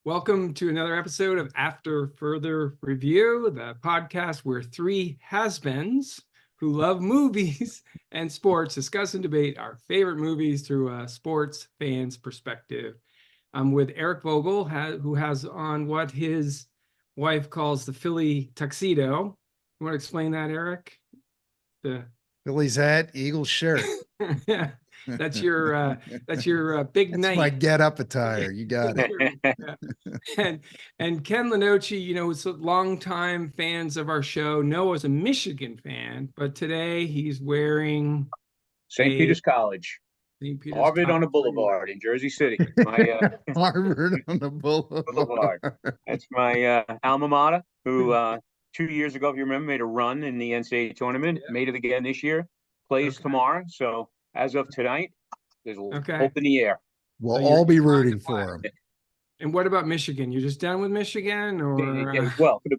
Welcome to another episode of After Further Review, the podcast where three has-beens who love movies and sports discuss and debate our favorite movies through a sports fan's perspective. I'm with Eric Vogel, who has on what his wife calls the Philly tuxedo. You want to explain that, Eric? Philly's hat, Eagles shirt. That's your big That's night. my get-up attire. You got it. And Ken Lenoci, who's longtime fans of our show, Noah's a Michigan fan, but today he's wearing St. Peter's College, Harvard on the Boulevard in Jersey City. Harvard on the Boulevard. That's my alma mater, who 2 years ago, if you remember, made a run in the NCAA tournament. Yeah. Made it again this year. Plays tomorrow. So as of tonight, there's hope in the air. We'll all be rooting for him. And what about Michigan? You're just done with Michigan, or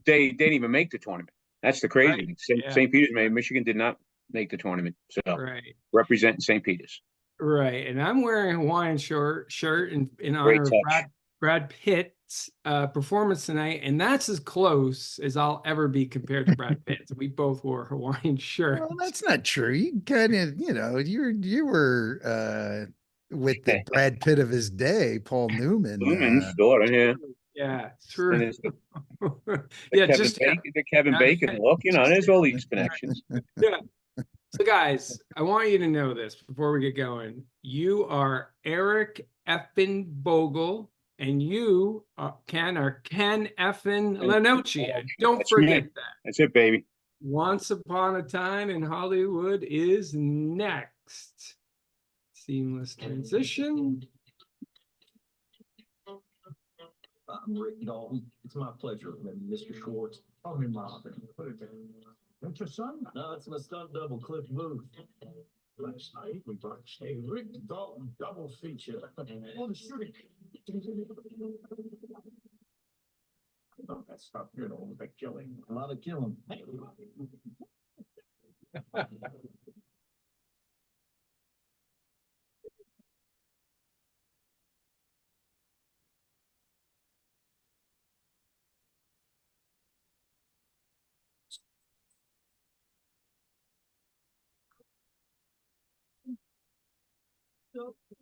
they didn't even make the tournament. That's the crazy thing. St. Peter's made. Michigan did not make the tournament. So representing St. Peter's. Right, and I'm wearing a Hawaiian shirt in honor of Brad Pitt's performance tonight, and that's as close as I'll ever be compared to Brad Pitt. We both wore Hawaiian shirts. Well, that's not true. You kind of, you were with the Brad Pitt of his day, Paul Newman. Newman's daughter, yeah. Yeah, true. The Kevin Bacon look, there's all these connections. Yeah. So, guys, I want you to know this before we get going. You are Eric effin Bogle, and you are Ken effin Lenoci. Don't forget that. That's it, baby. Once Upon a Time in Hollywood is next. Seamless transition. I'm Rick Dalton. It's my pleasure, Mr. Schwartz. Call me Mom. Put it down. That's your son? No, it's my stunt double, Cliff Booth. Last night we watched a Rick Dalton double feature on the shooting. Oh, that's not good. All the killing. A lot of killing. Hey.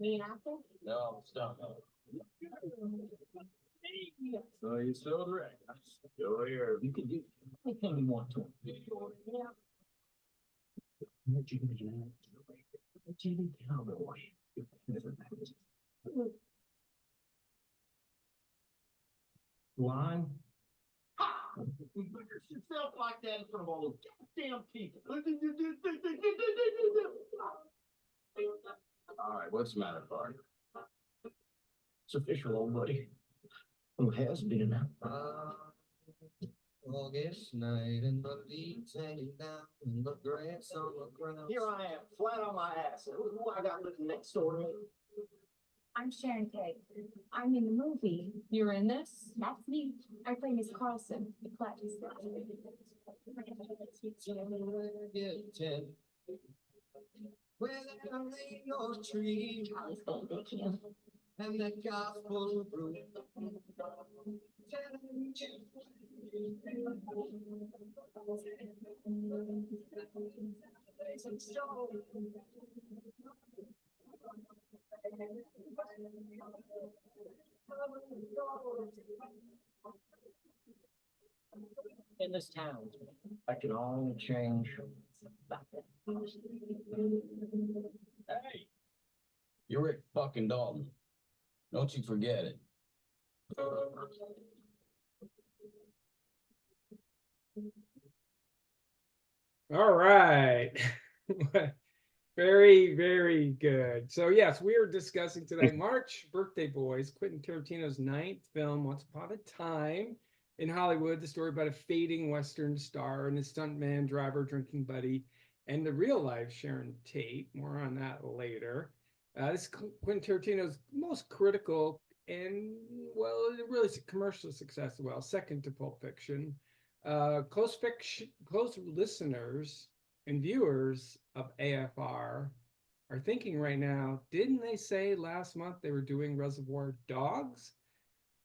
Me and Apple? No, I'm stuck. So you still direct. Still here. You can do anything you want to. Line. You embarrass yourself like that in front of all those goddamn people. All right, what's the matter, Bart? It's official, old buddy. Who has been? August night and the leaves hanging down and the grass on the ground. Here I am, flat on my ass. Who I got living next door to me? I'm Sharon Kay. I'm in the movie. You're in this? That's me. I play Miss Carlson, the Platinum. Where there lay your tree and the gospel grew. In this town, I can only change. Hey, you're Rick fucking Dalton. Don't you forget it. All right. Very, very good. So, yes, we are discussing today March Birthday Boys, Quentin Tarantino's 9th film, Once Upon a Time in Hollywood, the story about a fading Western star and his stuntman, driver, drinking buddy, and the real-life Sharon Tate. More on that later. This is Quentin Tarantino's most critical and, well, really commercial success as well, second to Pulp Fiction. Close listeners and viewers of AFR are thinking right now, didn't they say last month they were doing Reservoir Dogs?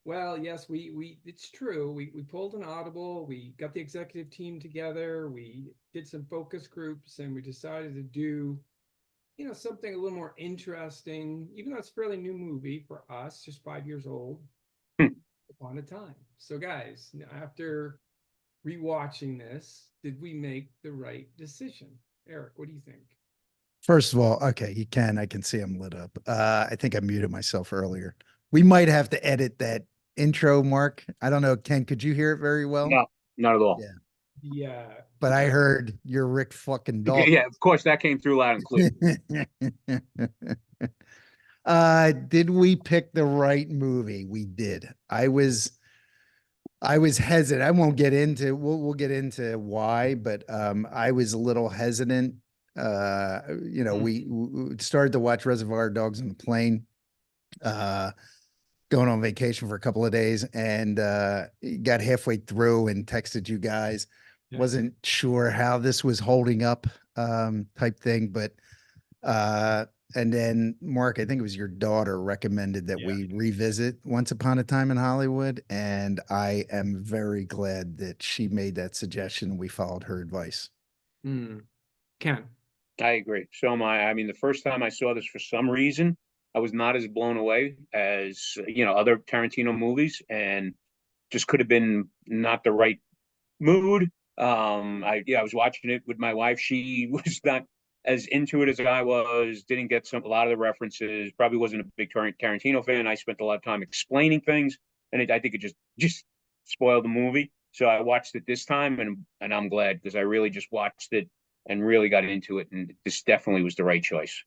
Well, yes, it's true. We pulled an audible. We got the executive team together. We did some focus groups, and we decided to do, something a little more interesting, even though it's a fairly new movie for us, just 5 years old. Upon a Time. So, guys, after rewatching this, did we make the right decision? Eric, what do you think? First of all, okay, I can see I'm lit up. I think I muted myself earlier. We might have to edit that intro, Mark. I don't know. Ken, could you hear it very well? No, not at all. Yeah. Yeah. But I heard your Rick fucking dog. Yeah, of course, that came through loud and clear. Did we pick the right movie? We did. I was hesitant. I won't get into, we'll get into why, but I was a little hesitant. We started to watch Reservoir Dogs on the plane, going on vacation for a couple of days, and got halfway through and texted you guys. Yeah. Wasn't sure how this was holding up, type thing, but and then Mark, I think it was your daughter recommended that we revisit Once Upon a Time in Hollywood, and I am very glad that she made that suggestion and we followed her advice. Ken. I agree. So am I. I mean, the first time I saw this, for some reason, I was not as blown away as, other Tarantino movies, and just could have been not the right mood. I was watching it with my wife. She was not as into it as I was, didn't get a lot of the references, probably wasn't a big Tarantino fan. I spent a lot of time explaining things, and I think it just spoiled the movie. So I watched it this time, and I'm glad, because I really just watched it and really got into it, and this definitely was the right choice.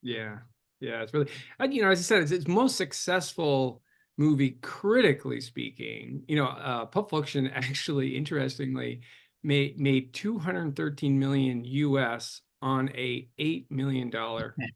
Yeah. It's really, as I said, it's its most successful movie critically speaking. Pulp Fiction actually, interestingly, made 213 million US on a $8 million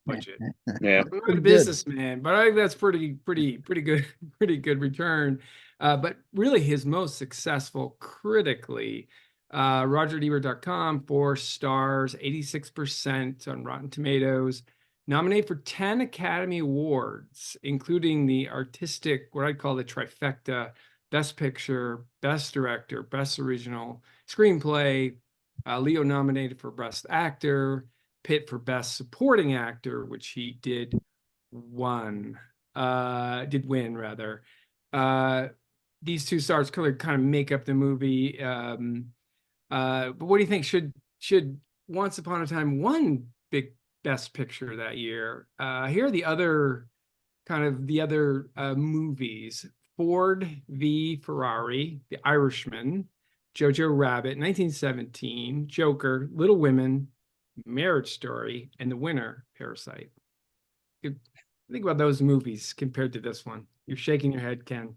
budget. Yeah, I'm not a businessman, but I think that's pretty good, pretty good return. But really, his most successful critically, RogerEbert.com, 4 stars, 86% on Rotten Tomatoes. Nominated for 10 Academy Awards, including the artistic, what I'd call the trifecta: Best Picture, Best Director, Best Original Screenplay. Leo nominated for Best Actor, Pitt for Best Supporting Actor, which he did win rather. These 2 stars kind of make up the movie. But what do you think? Should Once Upon a Time won big Best Picture that year? Here are the other movies: Ford v Ferrari, The Irishman, Jojo Rabbit, 1917, Joker, Little Women, Marriage Story, and the winner, Parasite. Think about those movies compared to this one. You're shaking your head, Ken.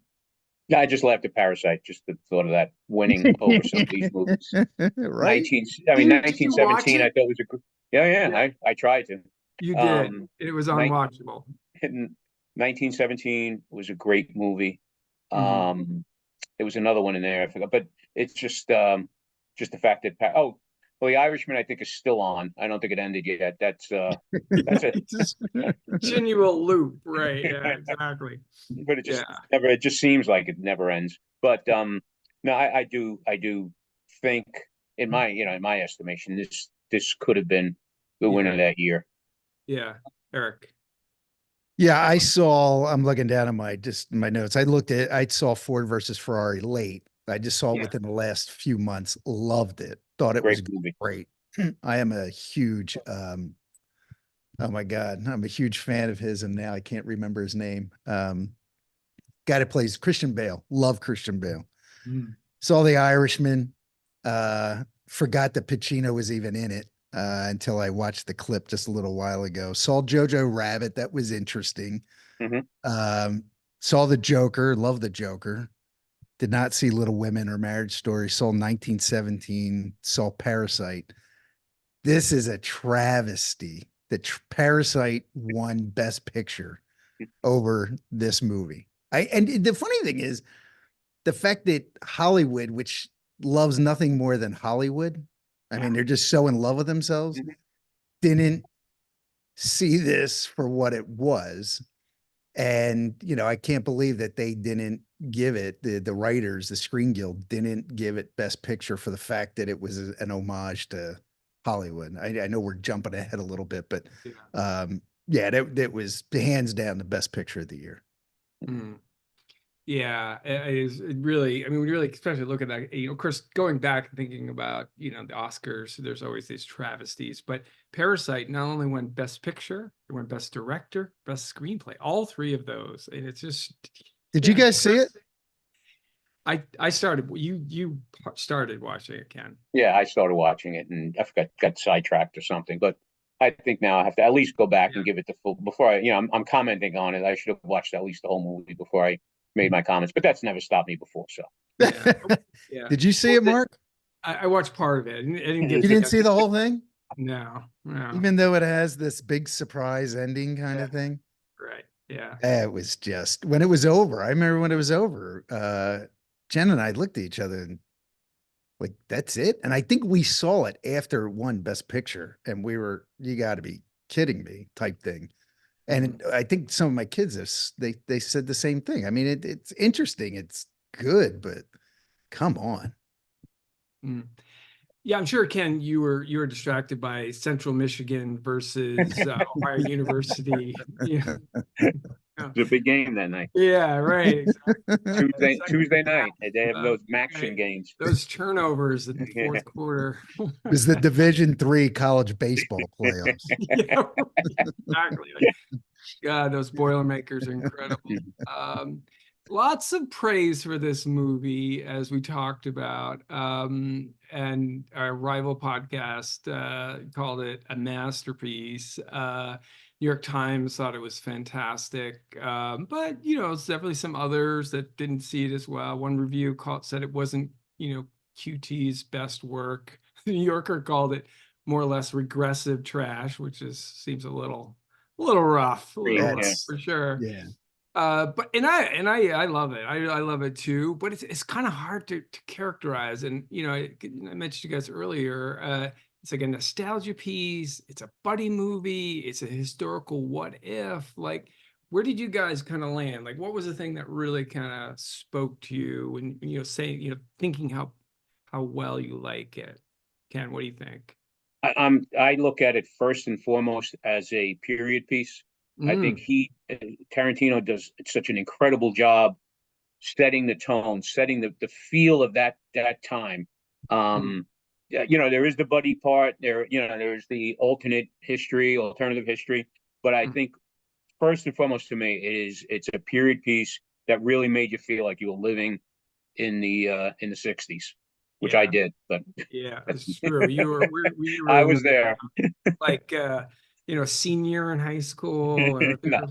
Yeah, I just laughed at Parasite, just the thought of that winning over some of these movies. Right? 1917, I thought was Yeah. I tried to. You did. It was unwatchable. 1917 was a great movie. There was another one in there, I forgot, but it's just the fact that The Irishman, I think, is still on. I don't think it ended yet. That's a continual loop, right? Yeah, exactly. But it just seems like it never ends. But no, I do think, in my estimation, this could have been the winner that year. Yeah, Eric. Yeah, I'm looking down at my notes. I saw Ford versus Ferrari late. I just saw it within the last few months. Loved it. Thought it was great. I am a huge, oh my God, I'm a huge fan of his, and now I can't remember his name. Guy that plays Christian Bale. Love Christian Bale. Saw The Irishman. Forgot that Pacino was even in it until I watched the clip just a little while ago. Saw Jojo Rabbit. That was interesting. Saw the Joker. Love the Joker. Did not see Little Women or Marriage Story. Saw 1917. Saw Parasite. This is a travesty that Parasite won Best Picture over this movie. And the funny thing is the fact that Hollywood, which loves nothing more than Hollywood, I mean, they're just so in love with themselves, didn't see this for what it was. And, I can't believe that they didn't give it, the writers, the Screen Guild didn't give it Best Picture for the fact that it was an homage to Hollywood. I know we're jumping ahead a little bit, but yeah, that was hands down the Best Picture of the year. Mm. Yeah, it really, I mean, we really, especially look at that, of course, going back and thinking about, the Oscars, there's always these travesties, but Parasite not only won Best Picture, it won Best Director, Best Screenplay, all three of those. And it's just. Did you guys see it? I started, you started watching it, Ken. Yeah, I started watching it and I forgot, got sidetracked or something, but I think now I have to at least go back and give it the full before I'm commenting on it. I should have watched at least the whole movie before I made my comments, but that's never stopped me before. So Yeah. Did you see it, Mark? I watched part of it. I didn't get You didn't see the whole thing? No. Even though it has this big surprise ending kind of thing. Right. Yeah. It was just when it was over. I remember when it was over. Jen and I looked at each other and like, that's it. And I think we saw it after it won Best Picture, and we were, you got to be kidding me type thing. And I think some of my kids, they said the same thing. I mean, it's interesting. It's good, but come on. Yeah, I'm sure, Ken, you were distracted by Central Michigan versus Ohio University. Yeah. It's a big game that night. Yeah, right. Exactly. Tuesday night. They have those Maction games. Those turnovers in the fourth quarter. It was the Division III college baseball playoffs. Yeah, exactly. God, those Boilermakers are incredible. Lots of praise for this movie, as we talked about. And our rival podcast called it a masterpiece. New York Times thought it was fantastic. But, it's definitely some others that didn't see it as well. One review said it wasn't, QT's best work. The New Yorker called it more or less regressive trash, which seems a little rough, for sure. Yeah. But I love it. I love it too. But it's kind of hard to characterize. And I mentioned to you guys earlier. It's like a nostalgia piece. It's a buddy movie. It's a historical what if. Like, where did you guys kind of land? Like, what was the thing that really kind of spoke to you when saying thinking how well you like it? Ken, what do you think? I look at it first and foremost as a period piece. I think Tarantino does such an incredible job setting the tone, setting the feel of that time. There is the buddy part. There's the alternative history. But I think first and foremost to me, it's a period piece that really made you feel like you were living in the 60s, which I did. But yeah, that's true. You were I was there. Like senior in high school. Or No.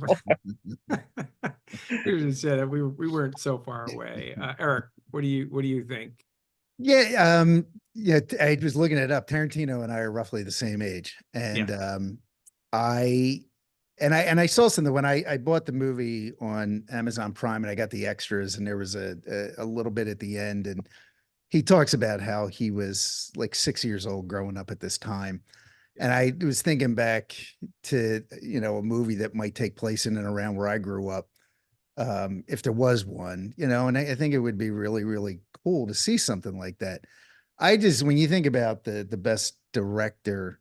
We just said that we weren't so far away. Eric, what do you think? Yeah, I was looking it up. Tarantino and I are roughly the same age, and I saw something when I bought the movie on Amazon Prime, and I got the extras, and there was a little bit at the end, and he talks about how he was like 6 years old growing up at this time. And I was thinking back to, a movie that might take place in and around where I grew up. If there was one, and I think it would be really, really cool to see something like that. When you think about the best director,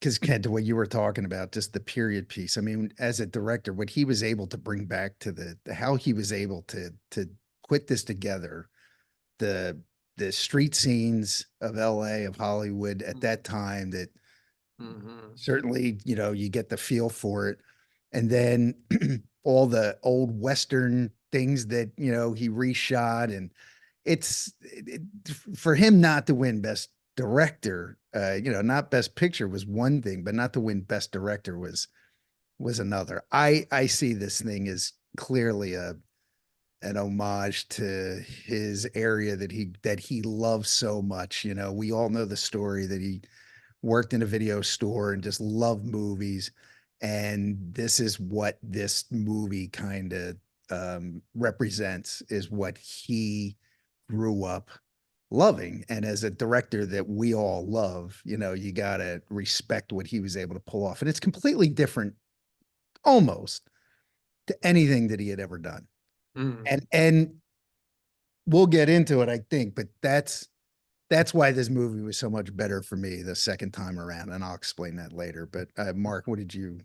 because Ken, to what you were talking about, just the period piece. I mean, as a director, what he was able to bring back to how he was able to put this together, the street scenes of LA, of Hollywood at that time, that certainly, you get the feel for it. And then all the old Western things that, he reshot, and for him not to win best director, not best picture was one thing, but not to win best director was another. I see this thing as clearly an homage to his area that he loves so much. We all know the story that he worked in a video store and just loved movies. And this is what this movie kind of represents, is what he grew up loving. And as a director that we all love, you got to respect what he was able to pull off. And it's completely different almost to anything that he had ever done. And we'll get into it, I think, but that's why this movie was so much better for me the second time around, and I'll explain that later. But Mark, what did you?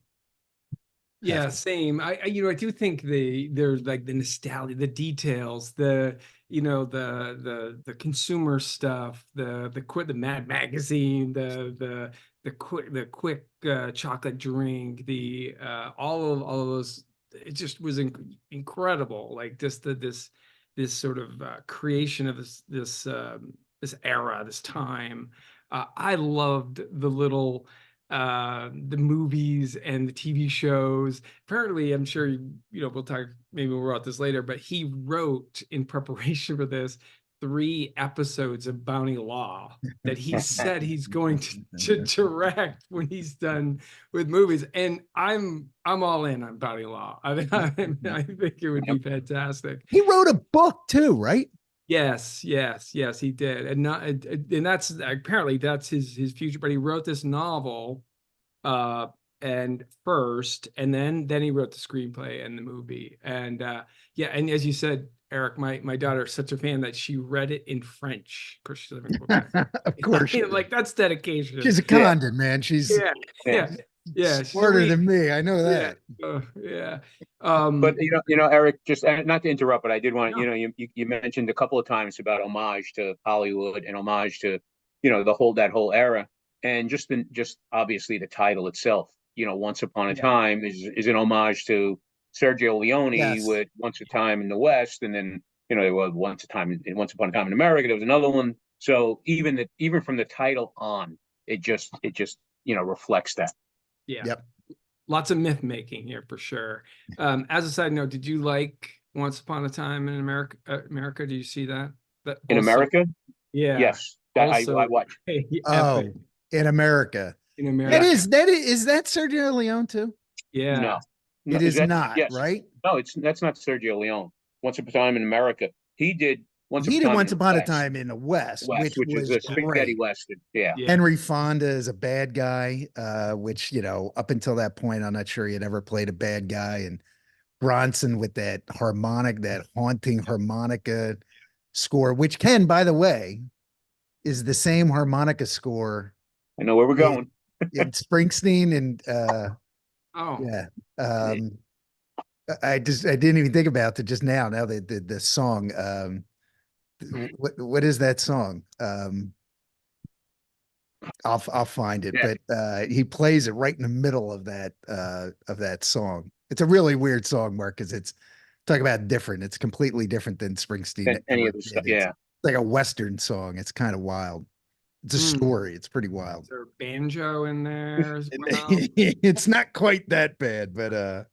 Yeah, same. I do think there's like the nostalgia, the details, the consumer stuff, the Mad Magazine, the quick chocolate drink, all of those. It just was incredible. Like just this sort of creation of this era, this time. I loved the movies and the TV shows. Apparently, I'm sure we'll talk, maybe we'll about this later, but he wrote in preparation for this 3 episodes of Bounty Law that he said he's going to direct when he's done with movies. And I'm all in on Bounty Law. I think it would be fantastic. He wrote a book too, right? Yes, he did. And that's apparently that's his future, but he wrote this novel and first, and then he wrote the screenplay and the movie. And and as you said, Eric, my daughter is such a fan that she read it in French. Of course, she's living in Quebec. Of course. Like that's dedication. She's a Condon, man. She's smarter than me. I know that. But Eric, just not to interrupt, but I did want you mentioned a couple of times about homage to Hollywood and homage to that whole era, and just obviously the title itself. Once Upon a Time is an homage to Sergio Leone with Once a Time in the West, and then there was Once Upon a Time in America. There was another one. So even from the title on, it just reflects that. Yeah. Yep. Lots of myth making here for sure. As a side note, did you like Once Upon a Time in America? Do you see that? In America? Yeah. Yes. I watched. Oh, in America. In America. Is that Sergio Leone too? Yeah. No. It is not, right? No, that's not Sergio Leone. Once Upon a Time in America. He did Once Upon a Time in the West, which is a spaghetti western. Yeah. Henry Fonda is a bad guy, which up until that point, I'm not sure he had ever played a bad guy. And Bronson with that haunting harmonica score, which by the way, is the same harmonica score. I know where we're going. In Springsteen and I didn't even think about it just now. Now the song. What is that song? I'll find it, but he plays it right in the middle of that song. It's a really weird song, Mark, because it's talk about different. It's completely different than Springsteen. Any of the stuff, It's like a Western song. It's kind of wild. It's a story. It's pretty wild. Is there a banjo in there as well? It's not quite that bad, but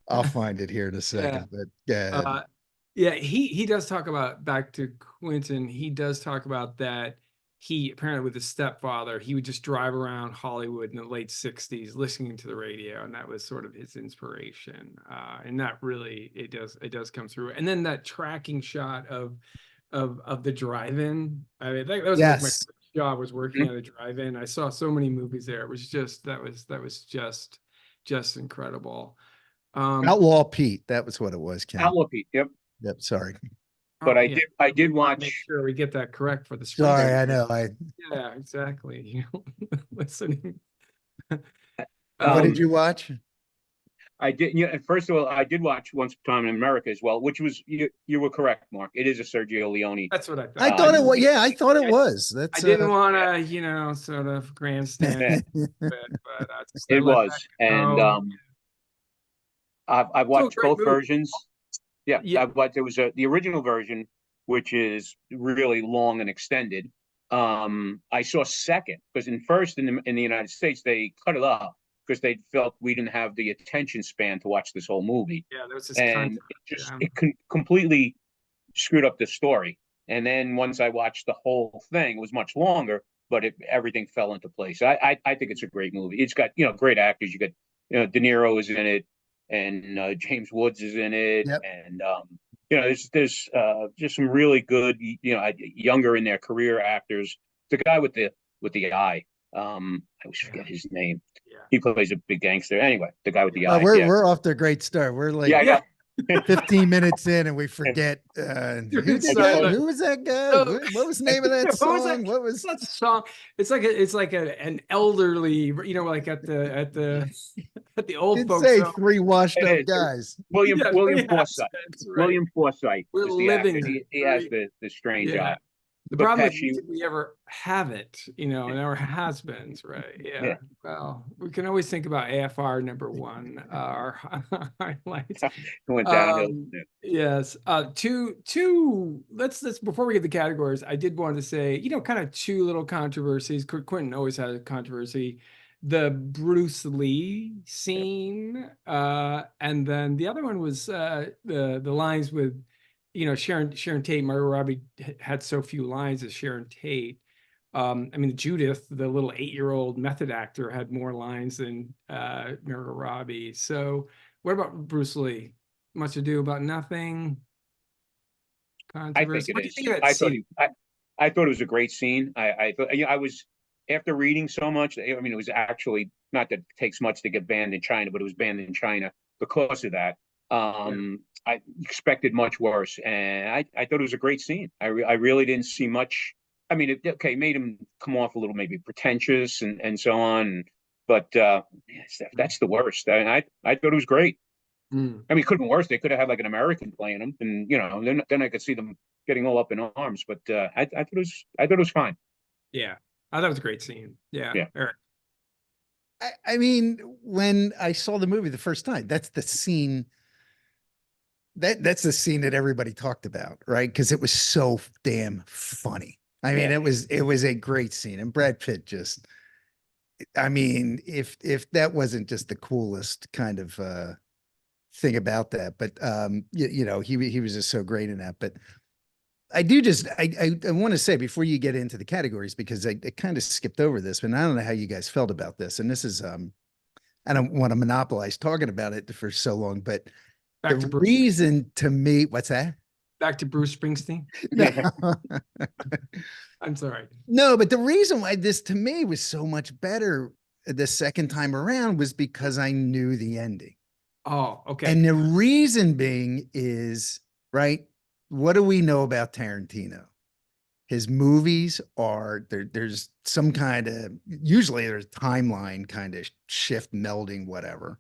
I'll find it here in a second. But he does talk about, back to Quentin, he does talk about that he apparently with his stepfather, he would just drive around Hollywood in the late 60s listening to the radio, and that was sort of his inspiration. And that really it does come through. And then that tracking shot of the drive-in. I mean, that was like my first job, was working at a drive-in. I saw so many movies there. It was just that was just incredible. Outlaw Pete, that was what it was, Ken. Outlaw Pete, yep. Sorry. But I did watch. Make sure we get that correct for the screen. Sorry, I know. Yeah, exactly. Listening. What did you watch? I did. First of all, I did watch Once Upon a Time in America as well, which was you were correct, Mark. It is a Sergio Leone. That's what I thought. I thought it was. Yeah, I thought it was. I didn't want to, sort of grandstand. but it was, and I've watched both versions. Yeah, but there was the original version, which is really long and extended. I saw second because in the United States they cut it off because they felt we didn't have the attention span to watch this whole movie. Yeah, there was this and it completely screwed up the story. And then once I watched the whole thing, it was much longer, but everything fell into place. I think it's a great movie. It's got great actors. You got De Niro is in it, and James Woods is in it, and there's just some really good younger in their career actors. The guy with the eye, I always forget his name. He plays a big gangster. Anyway, the guy with the eye. We're off to a great start. We're like 15 minutes in and we forget who did that? Who was that guy? So- What was the name of that What was that? song? What was That song? It's like an elderly, like at the at the old did folks say home. three washed It up is. guys? William Yeah, William yeah, Forsythe. that's right. William Forsythe We're is the actor. living He has through- the strange Yeah. eye. The But problem Pesci, is, did we ever have it? Never has been, right? Yeah. Yeah. Well, we can always think about AFR #1, our highlights. went downhill. Yeah. Yes. Let's before we get the categories, I did want to say, kind of two little controversies. Quentin always had a controversy. The Bruce Lee scene, and then the other one was the lines with Sharon Tate. Margot Robbie had so few lines as Sharon Tate. I mean, Judith, the little 8-year-old method actor, had more lines than Margot Robbie. So, what about Bruce Lee? Much Ado About Nothing. I think Controversy. it What do you is. think of that I thought scene? I thought it was a great scene. I thought I was after reading so much. I mean, it was actually not that it takes much to get banned in China, but it was banned in China because of that. I expected much worse, and I thought it was a great scene. I really didn't see much. I mean, it made him come off a little maybe pretentious and so on, but that's the worst. I thought it was great. Mm, I mean, it could have been worse. They could have had like an American playing him, and then I could see them getting all up in arms. But I thought it was fine. yeah, I thought it was a great scene. Yeah, Yeah. Eric. I mean, when I saw the movie the first time, that's the scene. That's the scene that everybody talked about, right? Because it was so damn funny. I mean, Yeah. it was a great scene, and Brad Pitt just. I mean, if that wasn't just the coolest kind of thing about that, but he was just so great in that. But I do just I want to say before you get into the categories, because I kind of skipped over this, but I don't know how you guys felt about this. And this is I don't want to monopolize talking about it for so long, but Back to the Bruce. reason to me, what's that? Back to Bruce Springsteen. No. I'm sorry. No, but the reason why this to me was so much better the second time around was because I knew the ending. Oh, okay. And the reason being is, right, what do we know about Tarantino? His movies are there's some kind of, usually there's timeline kind of shift, melding, whatever.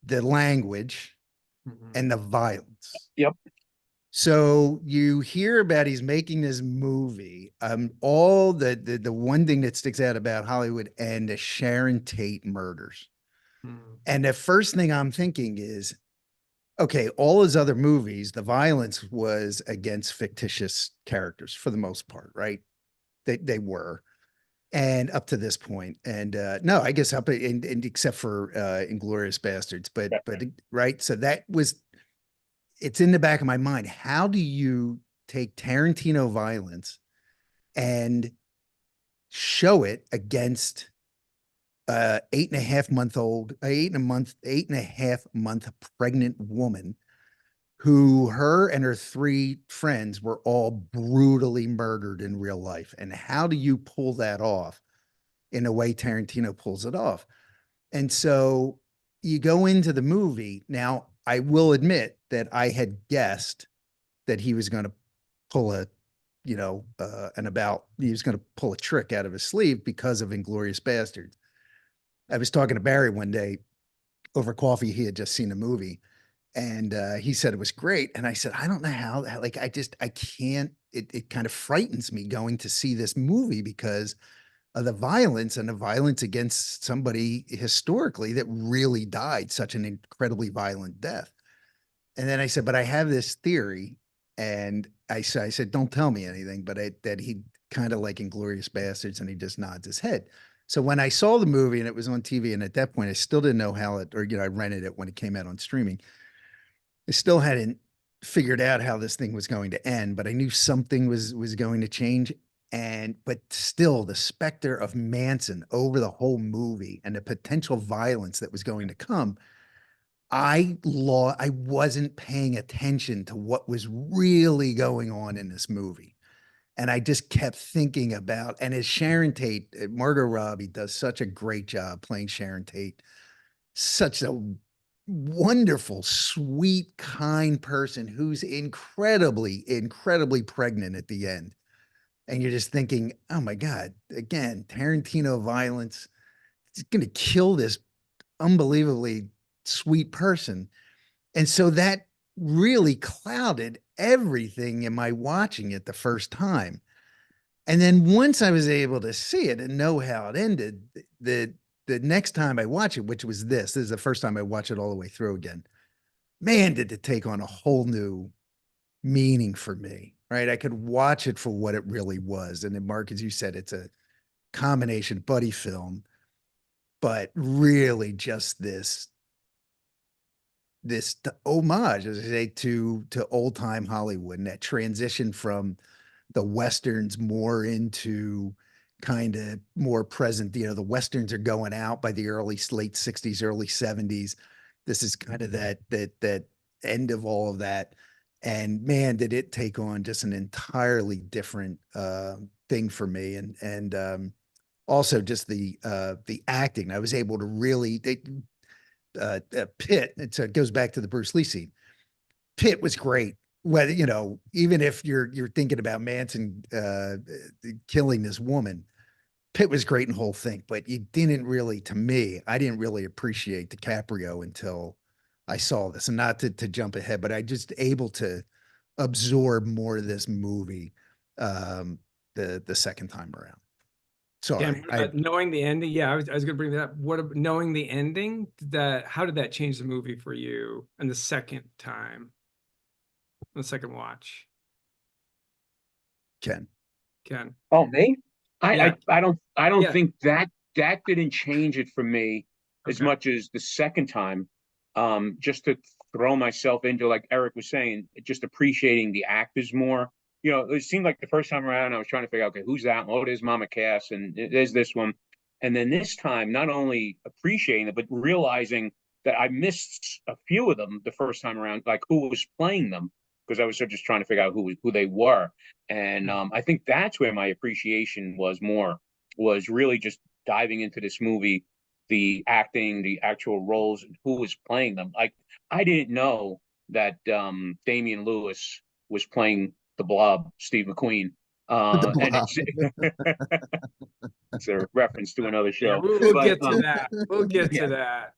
The language and the violence. Yep. So you hear about he's making this movie. All the one thing that sticks out about Hollywood and the Sharon Tate murders. And the first thing I'm thinking is, okay, all his other movies, the violence was against fictitious characters for the most part, right? They were, and up to this point, and no, I guess up and except for Inglorious Bastards, but right. So that was, it's in the back of my mind. How do you take Tarantino violence and show it against 8.5 month pregnant woman who her and her 3 friends were all brutally murdered in real life? And how do you pull that off in a way Tarantino pulls it off? And so you go into the movie. Now, I will admit that I had guessed that he was going to pull a, he was going to pull a trick out of his sleeve because of Inglorious Bastards. I was talking to Barry one day over coffee. He had just seen the movie, and he said it was great. And I said, I don't know how, like, I can't, it kind of frightens me going to see this movie because of the violence and the violence against somebody historically that really died such an incredibly violent death. And then I said, but I have this theory. And I said, don't tell me anything, but that he kind of like Inglorious Bastards, and he just nods his head. So when I saw the movie and it was on TV, and at that point I still didn't know how it, or, I rented it when it came out on streaming. I still hadn't figured out how this thing was going to end, but I knew something was going to change. But still the specter of Manson over the whole movie and the potential violence that was going to come, I wasn't paying attention to what was really going on in this movie. And I just kept thinking about, and as Sharon Tate, Margot Robbie does such a great job playing Sharon Tate, such a wonderful, sweet, kind person who's incredibly, incredibly pregnant at the end. And you're just thinking, oh my God, again, Tarantino violence. It's going to kill this unbelievably sweet person. And so that really clouded everything in my watching it the first time. And then once I was able to see it and know how it ended, the next time I watch it, which was this is the first time I watched it all the way through again. Man, did it take on a whole new meaning for me, right? I could watch it for what it really was. And then, Mark, as you said, it's a combination buddy film, but really just this homage, as I say, to old time Hollywood, and that transition from the Westerns more into kind of more present. You know, the Westerns are going out by the late 60s, early 70s. This is kind of that end of all of that. And man, did it take on just an entirely different thing for me. And also just the acting. I was able to really Pitt. It goes back to the Bruce Lee scene. Pitt was great. Whether, you know, even if you're thinking about Manson killing this woman, Pitt was great in the whole thing. But you didn't really, to me, I didn't really appreciate DiCaprio until I saw this. And not to jump ahead, but I just able to absorb more of this movie the second time around. Sorry, knowing the ending. Yeah, I was going to bring that up. Knowing the ending? How did that change the movie for you? And the second time, the second watch, Ken. Oh, me? Yeah. I don't Yeah. think that didn't change it for me as Okay. much as the second time. Just to throw myself into, like Eric was saying, just appreciating the actors more. You know, it seemed like the first time around I was trying to figure out, okay, who's that? Oh, there's Mama Cass, and there's this one. And then this time, not only appreciating it, but realizing that I missed a few of them the first time around, like who was playing them, because I was just trying to figure out who they were. And I think that's where my appreciation was really just diving into this movie, the acting, the actual roles, and who was playing them. Like, I didn't know that Damian Lewis was playing the Blob, Steve McQueen. And it's a reference to another Yeah, show. we'll But get to that. We'll get yeah. to that.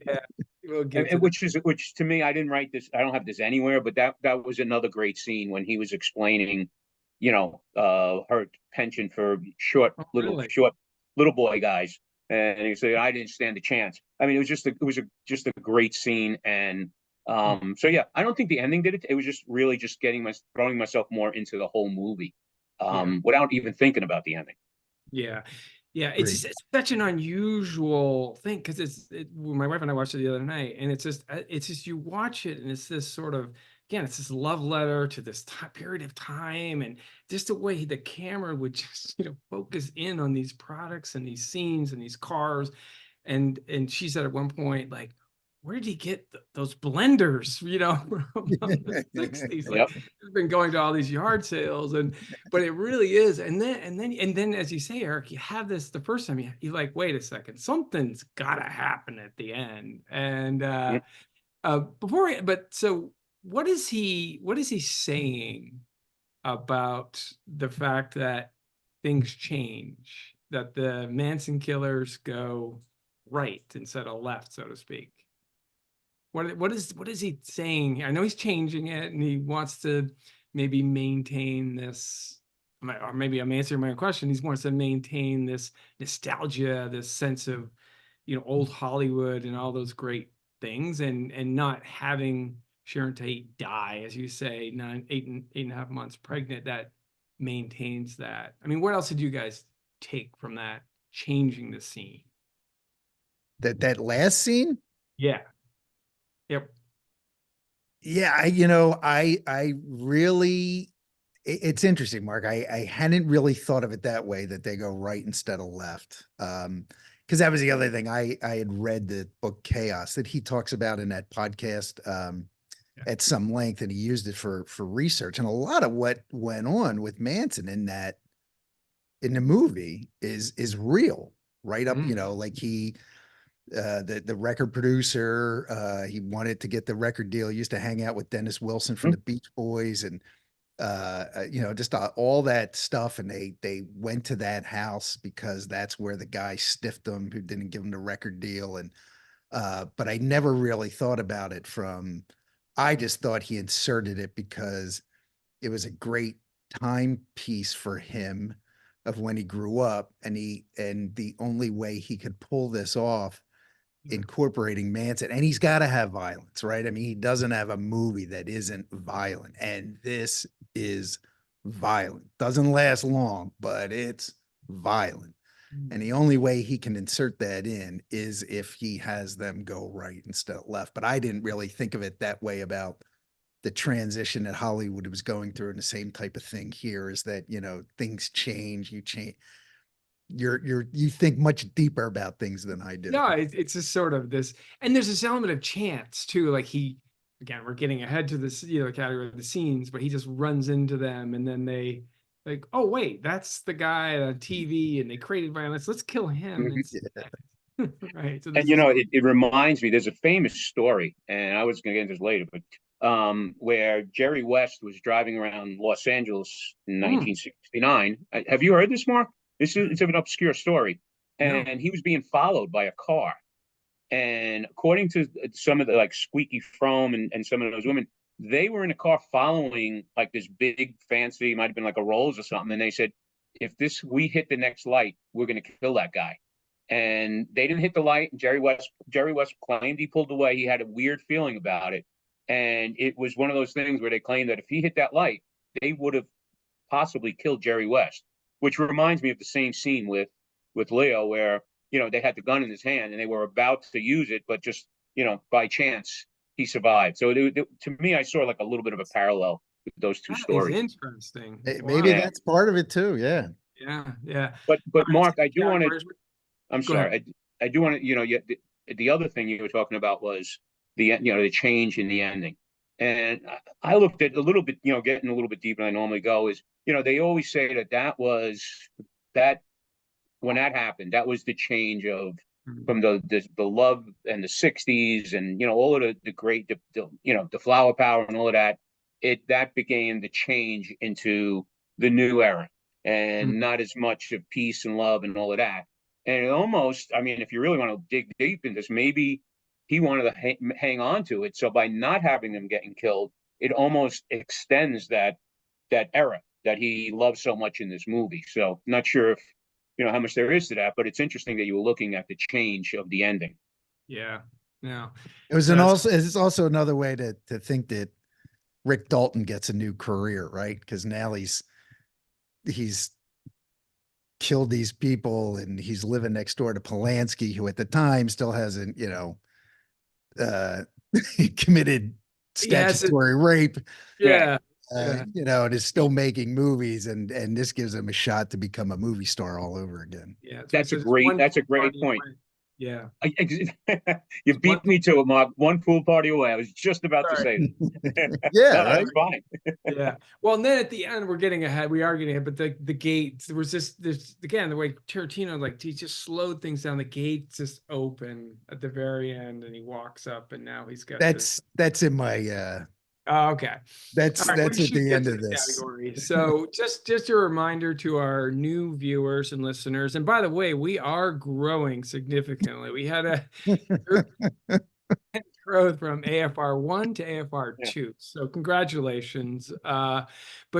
Yeah, we'll get to Which to me, I didn't write this. I don't have this anywhere, but that was another great scene when he was explaining, you know, her penchant for short little boy guys, and he said, I didn't stand a chance. I mean, it was just a great scene. And so yeah, I don't think the ending did it. It was just really just throwing myself more into the whole movie, without even thinking about the ending. Yeah. Yeah, it's such an unusual thing, because my wife and I watched it the other night, and it's just you watch it, and it's this sort of, again, it's this love letter to this period of time, and just the way the camera would just focus in on these products and these scenes and these cars, and she said at one point, like, where did he get those blenders, from the 60s? Like, he's been going to all these yard sales, but it really is. And then, as you say, Eric, you have this the first time, you're like, wait a second, something's gotta happen at the end. And so what is he saying about the fact that things change, that the Manson killers go right instead of left, so to speak? What is he saying? I know he's changing it, and he wants to maybe maintain this, or maybe I'm answering my own question. He wants to maintain this nostalgia, this sense of, old Hollywood and all those great things, and not having Sharon Tate die, as you say, 8.5 months pregnant. That maintains that. I mean, what else did you guys take from that changing the scene? That last scene? Yeah. Yep. Yeah, I really, it's interesting, Mark. I hadn't really thought of it that way, that they go right instead of left. Because that was the other thing. I had read the book Chaos that he talks about in that podcast at some length, and he used it for research. And a lot of what went on with Manson in the movie is real, right up, like the record producer. He wanted to get the record deal. He used to hang out with Dennis Wilson from the Beach Boys, and just all that stuff. And they went to that house because that's where the guy stiffed them who didn't give him the record deal. And but I never really thought about it I just thought he inserted it because it was a great timepiece for him of when he grew up, and the only way he could pull this off, incorporating Manson, and he's got to have violence, right? I mean, he doesn't have a movie that isn't violent, and this is violent. Doesn't last long, but it's violent. And the only way he can insert that in is if he has them go right instead of left. But I didn't really think of it that way about the transition that Hollywood was going through, and the same type of thing here is that, things change, you change. You think much deeper about things than I did. No, it's just sort of this, and there's this element of chance too. Like again, we're getting ahead to this, category of the scenes, but he just runs into them, and then they like, oh wait, that's the guy on TV, and they created violence. Let's kill him. Right. So and it reminds me. There's a famous story, and I was going to get into this later, but where Jerry West was driving around Los Angeles in 1969. Have you heard this, Mark? It's an obscure story, and he was being followed by a car. And according to some of the Squeaky Fromme and some of those women, they were in a car following like this big fancy, might have been like a Rolls or something. And they said, if we hit the next light, we're going to kill that guy. And they didn't hit the light. And Jerry West claimed he pulled away. He had a weird feeling about it. And it was one of those things where they claimed that if he hit that light, they would have possibly killed Jerry West, which reminds me of the same scene with Leo, where, they had the gun in his hand and they were about to use it, but just, by chance, he survived. So to me, I saw like a little bit of a parallel with those two stories. Interesting. Maybe that's part of it too. Yeah. Yeah. But Mark, I do want to. I'm sorry. I do want to. The other thing you were talking about was the change in the ending, and I looked at a little bit. Getting a little bit deeper than I normally go is. They always say that was that when that happened, that was the change from the love and the 60s and all of the great the flower power and all of that. That became the change into the new era, and not as much of peace and love and all of that. And it almost, I mean, if you really want to dig deep in this, maybe he wanted to hang on to it. So by not having them getting killed, it almost extends that era that he loves so much in this movie. So not sure if how much there is to that, but it's interesting that you were looking at the change of the ending. Yeah. It's also another way to think that Rick Dalton gets a new career, right? Because now he's killed these people, and he's living next door to Polanski, who at the time still hasn't, committed statutory rape. Yeah. And is still making movies, and this gives him a shot to become a movie star all over again. Yeah, that's a great point. Yeah, you beat me to it, Mark. One pool party away. I was just about to say that. Yeah, no, right? That's fine. Yeah. Well, and then at the end, we're getting ahead. We are getting ahead, but the gates. There was this again the way Tarantino he just slowed things down. The gates just open at the very end, and he walks up, and now he's got. That's in my. Oh, okay. That's at the end of this category. So just a reminder to our new viewers and listeners. And by the way, we are growing significantly. We had a growth from AFR 1 to AFR 2. So congratulations. But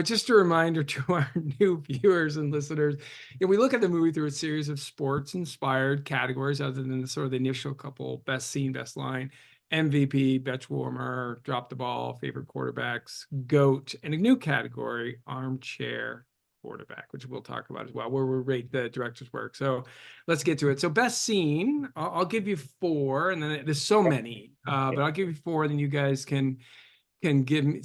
just a reminder to our new viewers and listeners, we look at the movie through a series of sports inspired categories, other than the sort of the initial couple: best scene, best line, MVP, bench warmer, drop the ball, favorite quarterbacks, GOAT, and a new category, armchair quarterback, which we'll talk about as well, where we rate the director's work. So let's get to it. So best scene, I'll give you 4, and then there's so many, but I'll give you 4, then you guys can give me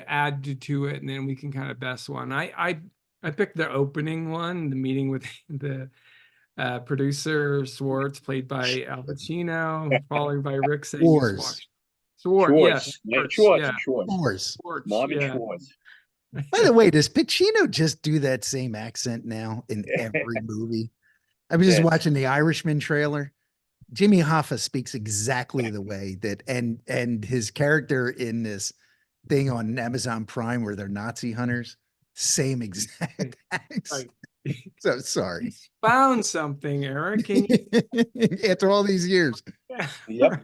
add to it, and then we can kind of best one. I picked the opening one, the meeting with the producer Schwartz, played by Al Pacino, followed by Rick saying Schwartz. Schwartz. Marvin Schwartz. By the way, does Pacino just do that same accent now in every movie? I was just watching the Irishman trailer, Jimmy Hoffa speaks exactly the way that, and his character in this thing on Amazon Prime where they're Nazi hunters, same exact accent. So sorry. Found something, Eric. Can you? After all these years. Yep.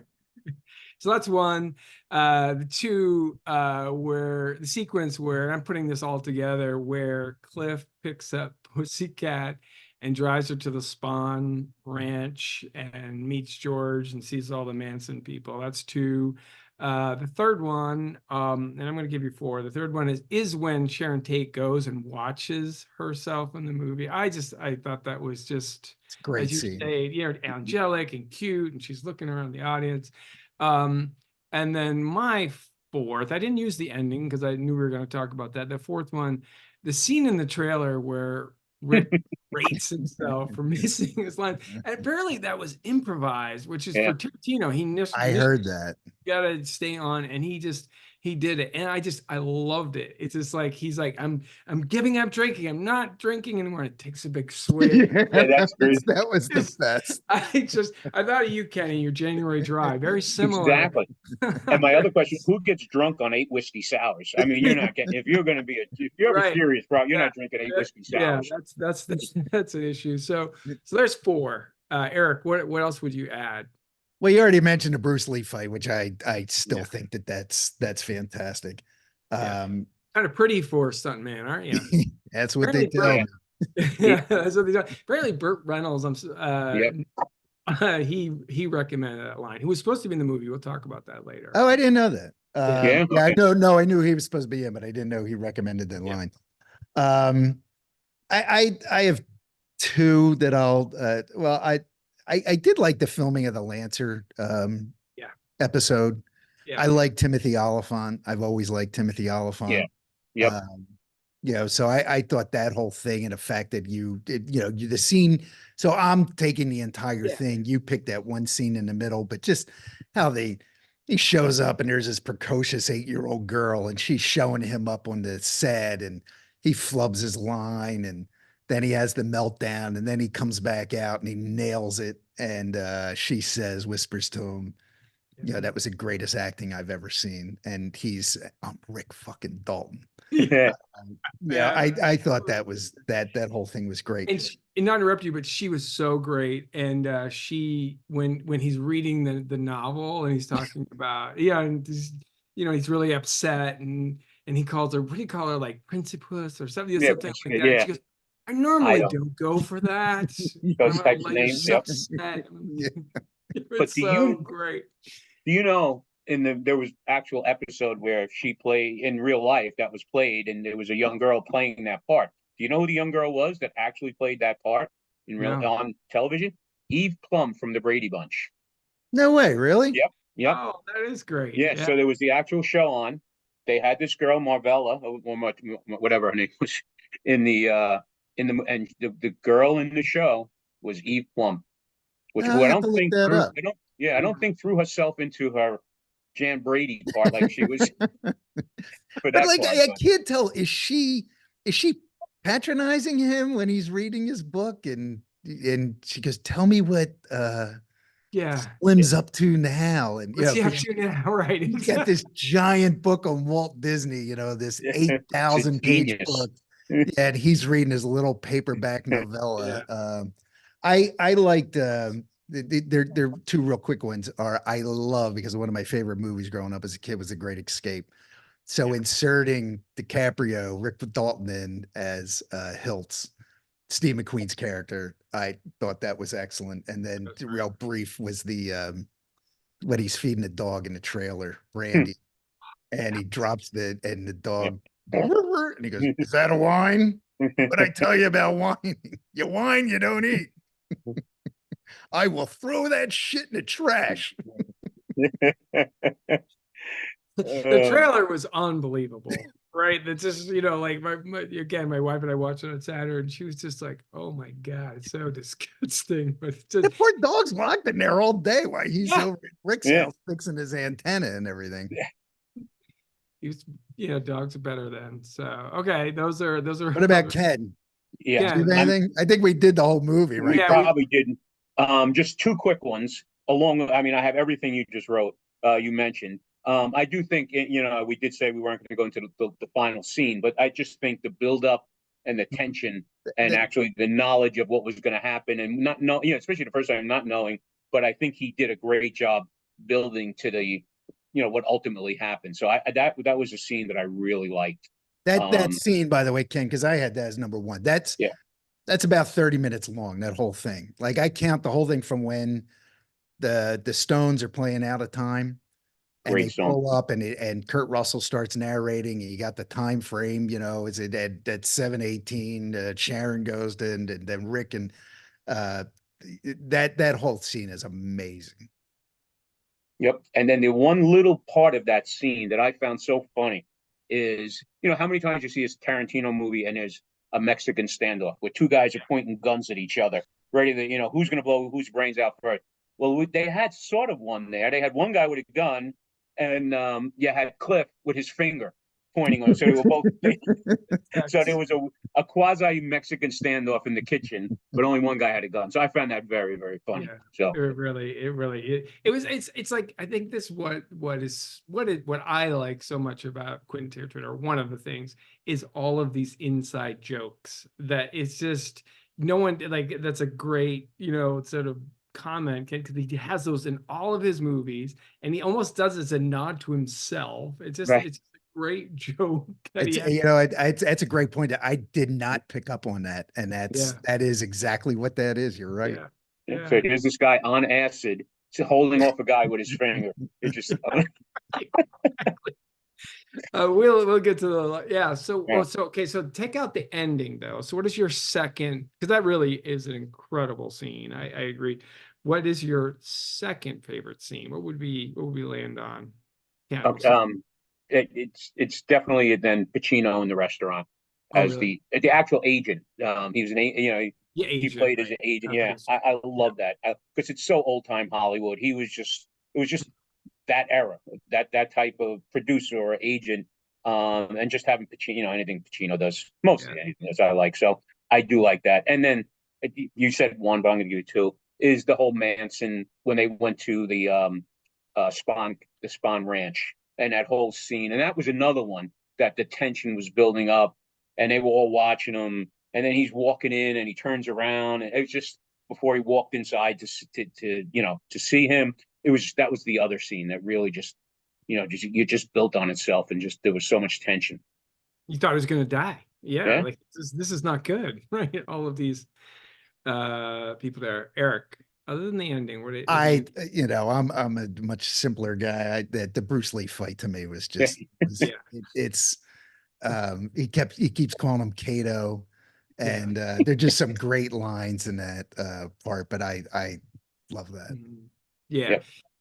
So that's one. The two, where the sequence where I'm putting this all together, where Cliff picks up Pussycat and drives her to the Spawn Ranch and meets George and sees all the Manson people. That's two. The third one, and I'm going to give you four. The third one is when Sharon Tate goes and watches herself in the movie. I thought that was just, it's a great as you scene. say, angelic and cute, and she's looking around the audience. And then my fourth, I didn't use the ending because I knew we were going to talk about that. The fourth one, the scene in the trailer where Rick rates himself for missing his line. And apparently that was improvised, which is for Tarantino. I heard that. Got to stay on, and he did it, and I loved it. It's just like he's like, I'm giving up drinking. I'm not drinking anymore. It takes a big swig. That's great. That was the best. I thought of you, Kenny, your January dry. Very similar. Exactly. And my other question: who gets drunk on 8 whiskey sours? I mean, you're not getting. If you're going to be if you have Right. a serious problem, you're not drinking 8 whiskey sours. Yeah, that's an issue. So there's four. Eric, what else would you add? Well, you already mentioned the Bruce Lee fight, which I still think that's fantastic. Kind of pretty for a stuntman, aren't you? That's what they tell me. Yeah, that's what they tell. Apparently, Burt Reynolds, Yep. he recommended that line. He was supposed to be in the movie. We'll talk about that later. Oh, I didn't know that. Yeah, I know. I knew he was supposed to be in, but I didn't know he recommended that line. I have two that I'll. I did like the filming of the Lancer episode. Yeah. I like Timothy Oliphant. I've always liked Timothy Oliphant. Yeah. Yep. So I thought that whole thing and the fact that the scene. So I'm taking the entire thing. You picked that one scene in the middle, but just how he shows up and there's this precocious 8-year-old girl and she's showing him up on the set and he flubs his line and then he has the meltdown and then he comes back out and he nails it. And she whispers to him, that was the greatest acting I've ever seen. And he's Rick fucking Dalton. I thought that whole thing was great. And not interrupt you, but she was so great. And when he's reading the novel and he's talking about, and he's really upset and he calls her, what do you call her, like Principus or something, something like that. Yeah. She goes, I normally don't go for that. Those types of names. Yep. But great. Do you know there was actual episode where she played in real life that was played and there was a young girl playing that part. Do you know who the young girl was that actually played that part on television? Eve Plum from the Brady Bunch. No way, really? Yep. Oh, that is great. Yeah, so there was the actual show on. They had this girl, Marvella, or whatever her name was, and the girl in the show was Eve Plum, which I don't think I don't think threw herself into her Jan Brady part like she was. I can't tell. Is she patronizing him when he's reading his book and she goes, "Tell me what Slim's up to now." And what's he up to now? Right. He's got this giant book on Walt Disney, this 8,000 page book. And he's reading his little paperback novella. I liked there two real quick ones I love because one of my favorite movies growing up as a kid was The Great Escape. So inserting DiCaprio, Rick Dalton in as Hiltz, Steve McQueen's character, I thought that was excellent. And then real brief was the when he's feeding the dog in the trailer, Randy, and he drops the dog. And he goes, "Is that a wine? What I tell you about wine? You whine, you don't eat. I will throw that shit in the trash." The trailer was unbelievable, right? That's just, like my wife and I watched it on Saturday and she was just like, "Oh my God, it's so disgusting." But the poor dog's locked in there all day while he's over at Rick's house fixing his antenna and everything. Dogs are better then. So okay, those are. What about Ken? Yeah. Anything? I think we did the whole movie, right? We probably didn't. Just two quick ones. I mean, I have everything you just wrote, you mentioned. I do think, we did say we weren't going to go into the final scene, but I just think the buildup and the tension and actually the knowledge of what was going to happen and not know, especially the first time not knowing, but I think he did a great job building to the, what ultimately happened. So that was a scene that I really liked. That scene, by the way, Ken, because I had that as number one. That's about 30 minutes long, that whole thing. Like I count the whole thing from when the Stones are playing Out of Time and Great they song. pull up and Kurt Russell starts narrating and you got the time frame, is it at 7:18, Sharon goes to, and then Rick and that whole scene is amazing. Yep. And then the one little part of that scene that I found so funny is, how many times you see this Tarantino movie and there's a Mexican standoff where two guys are pointing guns at each other, ready to, who's going to blow whose brains out first. Well, they had sort of one there. They had one guy with a gun, and you had Cliff with his finger pointing on. So they were both. So there was a quasi Mexican standoff in the kitchen, but only one guy had a gun. So I found that very, very funny. Yeah, so it's like, I think this what I like so much about Quentin Tarantino, or one of the things, is all of these inside jokes that it's just no one, like, that's a great sort of comment, because he has those in all of his movies, and he almost does it as a nod to himself. It's just it's a great joke that that's a great point. I did not pick up on that, and that is exactly what that is. You're right. Yeah. So here's this guy on acid holding off a guy with his finger. It's just we'll get to the so okay, so take out the ending though. So what is your second, because that really is an incredible scene. I agree. What is your second favorite scene? What would we land on? It's definitely then Pacino in the restaurant as the actual agent. He was he played as an agent. Yeah, I love that because it's so old time Hollywood. It was just that era, that type of producer or agent, and just having Pacino, anything Pacino does, mostly anything as I like. So I do like that. And then you said one, but I'm going to give you two. Is the whole Manson when they went to the Spawn Ranch, and that whole scene, and that was another one that the tension was building up, and they were all watching him, and then he's walking in, and he turns around, and it was just before he walked inside to see him. That was the other scene that really just built on itself, and just there was so much tension. You thought he was going to die. Yeah. Like this is not good, right? All of these people there. Eric, other than the ending, I'm a much simpler guy. The Bruce Lee fight to me was just he keeps calling him Kato, and there's just some great lines in that part, but I love that. Yeah.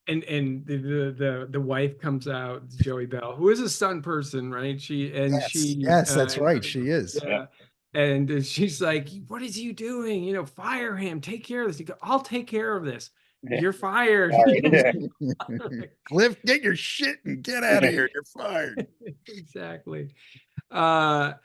And the wife comes out, Joey Bell, who is a stunt person, right? Yes, that's right. She is. Yeah. And she's like, "What is he doing? Fire him. Take care of this." He goes, "I'll take care of this. You're fired." Cliff, get your shit and get out of here. You're fired. Exactly. I'll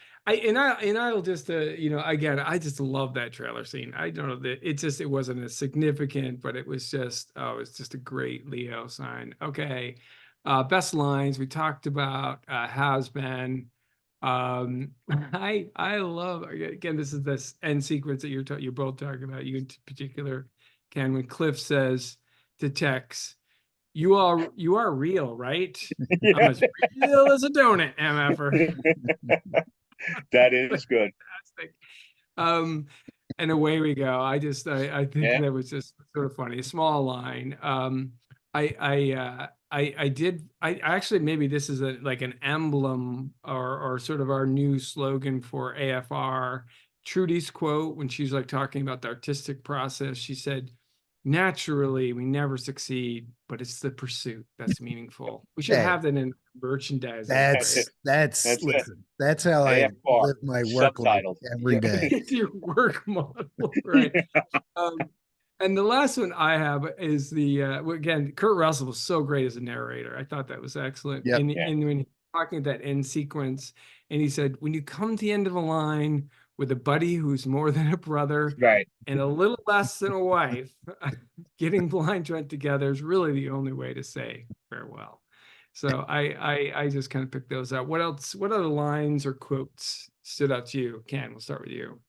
just again, I just love that trailer scene. I don't know that it wasn't as significant, but it was just a great Leo sign. Okay. Best lines we talked about, has been. I love, again, this end sequence that you're both talking about, you in particular, Ken, when Cliff says to Tex, you are real, right? I'm as real as a donut, MFer. That is good. Fantastic. And away we go. I think that was just sort of funny. A small line. I actually, maybe this is like an emblem or sort of our new slogan for AFR. Trudy's quote when she's like talking about the artistic process, she said, "Naturally, we never succeed, but it's the pursuit that's meaningful." We should have that in merchandising. That's how I live my work life every day. It's your work model, right? And the last one I have is again, Kurt Russell was so great as a narrator. I thought that was excellent. And when he's talking at that end sequence, and he said, "When you come to the end of the line, with a buddy who's more than a brother Right. and a little less than a wife, getting blind drunk together is really the only way to say farewell. So I just kind of picked those out. What else? What other lines or quotes stood out to you? Ken, we'll start with you.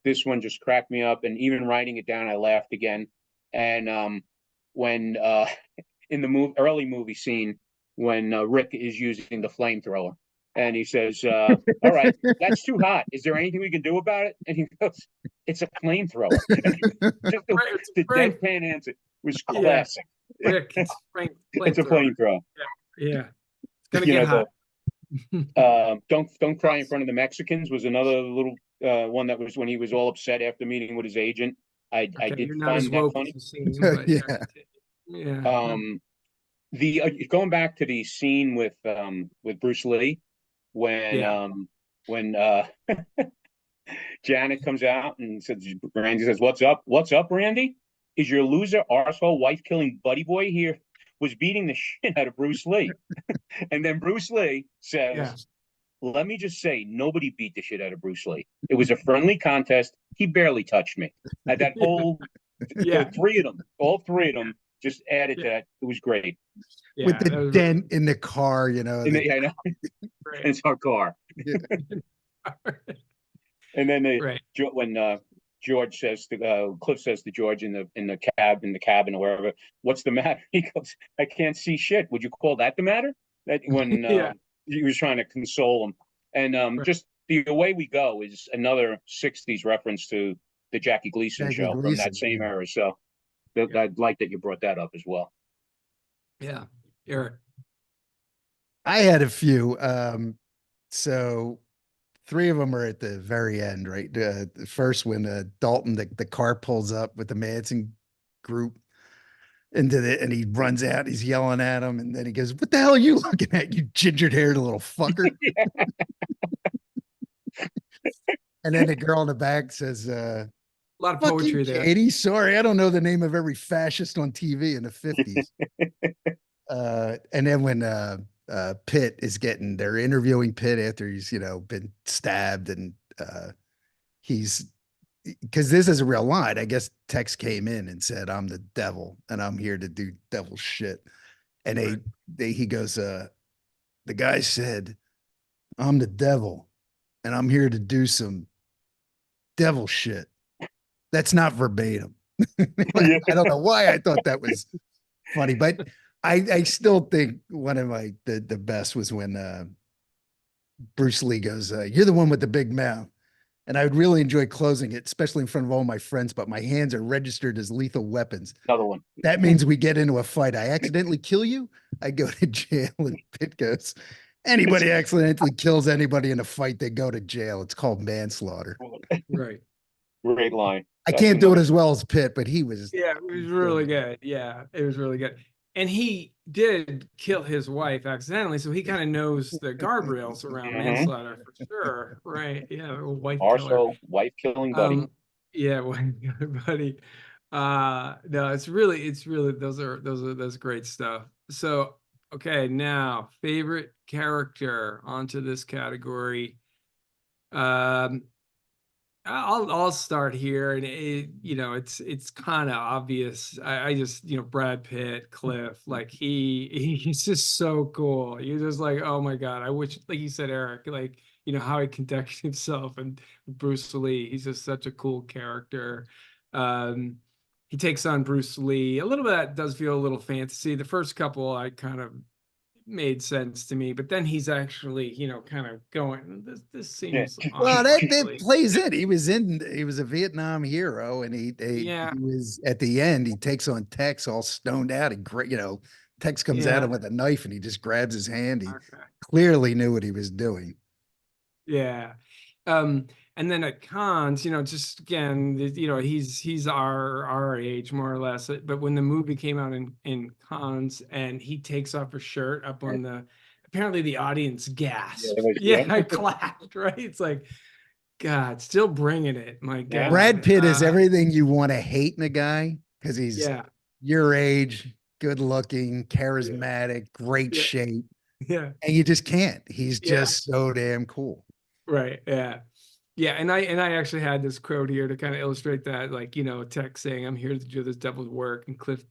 This one just cracked me up, and even writing it down, I laughed again. And when in the early movie scene, when Rick is using the flamethrower, and he says, "All right, that's too hot. Is there anything we can do about it?" And he goes, "It's a flamethrower." Just the deadpan answer was classic. Yeah. Rick, it's it's a flamethrower. Yeah, it's gonna get hot. Don't cry in front of the Mexicans was another little one that was when he was all upset after meeting with his agent. I did find that funny. Scene, but the going back to the scene with Bruce Lee when Janet comes out and says, Randy says, "What's up? What's up, Randy? Is your loser arsehole wife killing buddy boy here was beating the shit out of Bruce Lee?" And then Bruce Lee says, "Let me just say, nobody beat the shit out of Bruce Lee. It was a friendly contest. He barely touched me." And that whole, all three of them just added to that. It was great. With the dent in the car, you know. I know. It's our car. And then when George says to Cliff says to George in the cabin or wherever, "What's the matter?" He goes, "I can't see shit. Would you call that the matter?" That when he was trying to console him. And just the Away We Go is another 60s reference to the Jackie Gleason show from that same era. So I'd like that you brought that up as well. Yeah. Eric. I had a few. So 3 of them are at the very end, right? The first when Dalton, the car pulls up with the Manson group and he runs out, he's yelling at him, and then he goes, "What the hell are you looking at, you ginger-haired little fucker?" And then the girl in the back says, a lot of poetry there. Katie, sorry, I don't know the name of every fascist on TV in the 50s. And then when Pitt is they're interviewing Pitt after he's, been stabbed, and because this is a real line. I guess Tex came in and said, "I'm the devil and I'm here to do devil shit." And he goes, the guy said, "I'm the devil and I'm here to do some devil shit." That's not verbatim. I don't know why I thought that was funny, but I still think one of the best was when Bruce Lee goes, "You're the one with the big mouth." And I would really enjoy closing it, especially in front of all my friends, but my hands are registered as lethal weapons. Another one. That means we get into a fight. I accidentally kill you, I go to jail. And Pitt goes, "Anybody accidentally kills anybody in a fight, they go to jail. It's called manslaughter." Right. Great line. I can't do it as well as Pitt, but he was. Yeah, it was really good. Yeah, it was really good. And he did kill his wife accidentally, so he kind of knows the guardrails around manslaughter for sure. Right. Yeah. Wife killer. Wife killing buddy. Yeah, wife killing buddy. No, it's really those great stuff. So okay, now favorite character onto this category. I'll start here, and it's kind of obvious. I just Brad Pitt, Cliff, like he's just so cool. You're just like, oh my god, I wish, like you said, Eric, like how he conducted himself, and Bruce Lee. He's just such a cool character. He takes on Bruce Lee. A little bit of that does feel a little fantasy. The first couple I kind of made sense to me, but then he's actually kind of going, this seems well, that plays it. He was a Vietnam hero, and he was at the end, he takes on Tex all stoned out, and great, Tex comes at him with a knife and he just grabs his hand. He clearly knew what he was doing. And then at cons, just again, he's our age more or less. But when the movie came out in cons and he takes off his shirt up on apparently the audience gasped. I clapped, right? It's like, God, still bringing it. My God. Brad Pitt is everything you want to hate in a guy, because he's your age, good looking, charismatic, great shape. Yeah. And you just can't. He's just so damn cool. Right. Yeah. Yeah. And I actually had this quote here to kind of illustrate that, like, a text saying, "I'm here to do this devil's work," and Cliff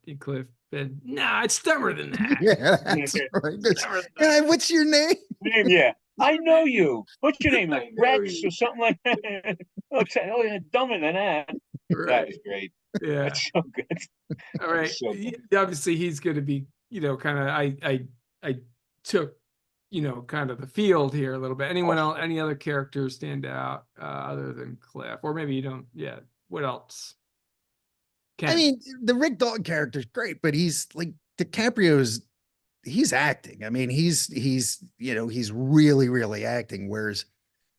said, "Nah, it's dumber than that. Yeah, that's right. It's dumber than Guy, that." what's your name? Name, yeah. I know you. What's your name? Like I know Rex you. or something like that. Oh, yeah, dumber than that. That Right. is great. Yeah. That's so good. All That right. is so good. Obviously, he's going to be, kind of. I took, kind of the field here a little bit. Anyone else? Any other characters stand out other than Cliff, or maybe you don't? Yeah. What else? I mean, the Rick Dalton character is great, but he's like DiCaprio's. He's acting. I mean, he's he's really really acting. Whereas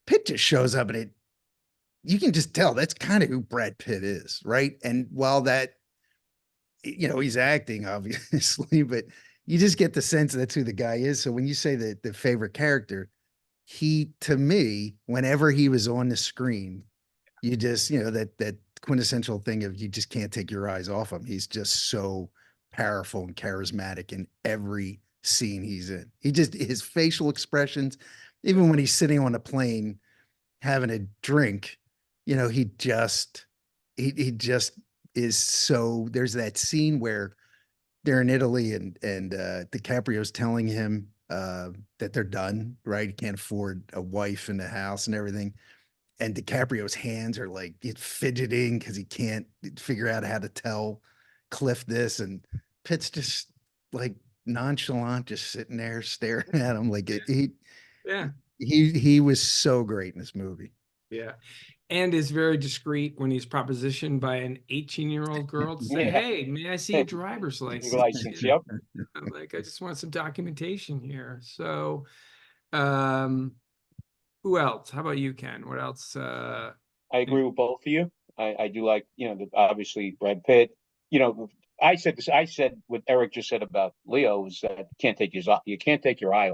Pitt just shows up and you can just tell that's kind of who Brad Pitt is, right? And while that he's acting obviously, but you just get the sense that's who the guy is. So when you say that the favorite character, he to me, whenever he was on the screen, you just that quintessential thing of you just can't take your eyes off him. He's just so powerful and charismatic in every scene he's in. His facial expressions, even when he's sitting on a plane having a drink, he just is so. There's that scene where they're in Italy and DiCaprio's telling him that they're done, right? He can't afford a wife and a house and everything. And DiCaprio's hands are like fidgeting because he can't figure out how to tell Cliff this. And Pitt's just like nonchalant, just sitting there staring at him like Yeah. he was so great in this movie. Yeah. And is very discreet when he's propositioned by an 18-year-old girl to say, Yeah. "Hey, may I see your driver's license?" License, yep. I'm like, I just want some documentation here. So, um, who else? How about you, Ken? What else? I agree with both of you. I do like, obviously Brad Pitt. You know, I said this. I said what Eric just said about Leo is that you can't take your eyes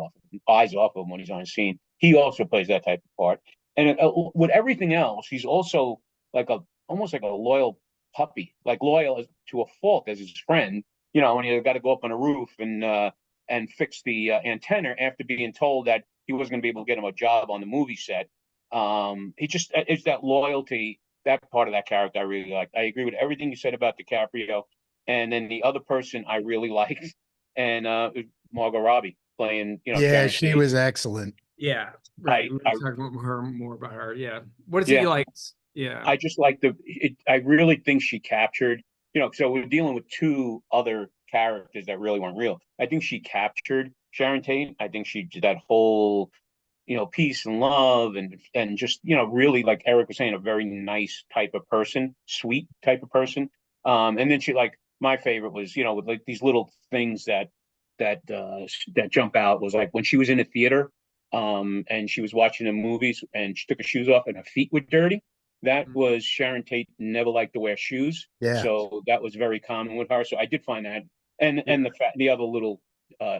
off of him when he's on a scene. He also plays that type of part, and with everything else, he's also like almost like a loyal puppy, like loyal to a fault as his friend. When you got to go up on a roof and fix the antenna after being told that he wasn't going to be able to get him a job on the movie set. It's that loyalty, that part of that character I really like. I agree with everything you said about DiCaprio, and then the other person I really liked, and Margot Robbie playing, Yeah, Sharon she Tate. was excellent. Yeah, right. We're talking about her more about her. Yeah. What is it you like? Yeah. I just like I really think she captured, so we're dealing with two other characters that really weren't real. I think she captured Sharon Tate. I think she did that whole peace and love and just, really, like Eric was saying, a very nice type of person, sweet type of person. And then she, like, my favorite was, with like these little things that jump out was like when she was in a theater, and she was watching the movies and she took her shoes off and her feet were dirty. That was Sharon Tate never liked to wear shoes. Yeah. So that was very common with her. So I did find that. And the other little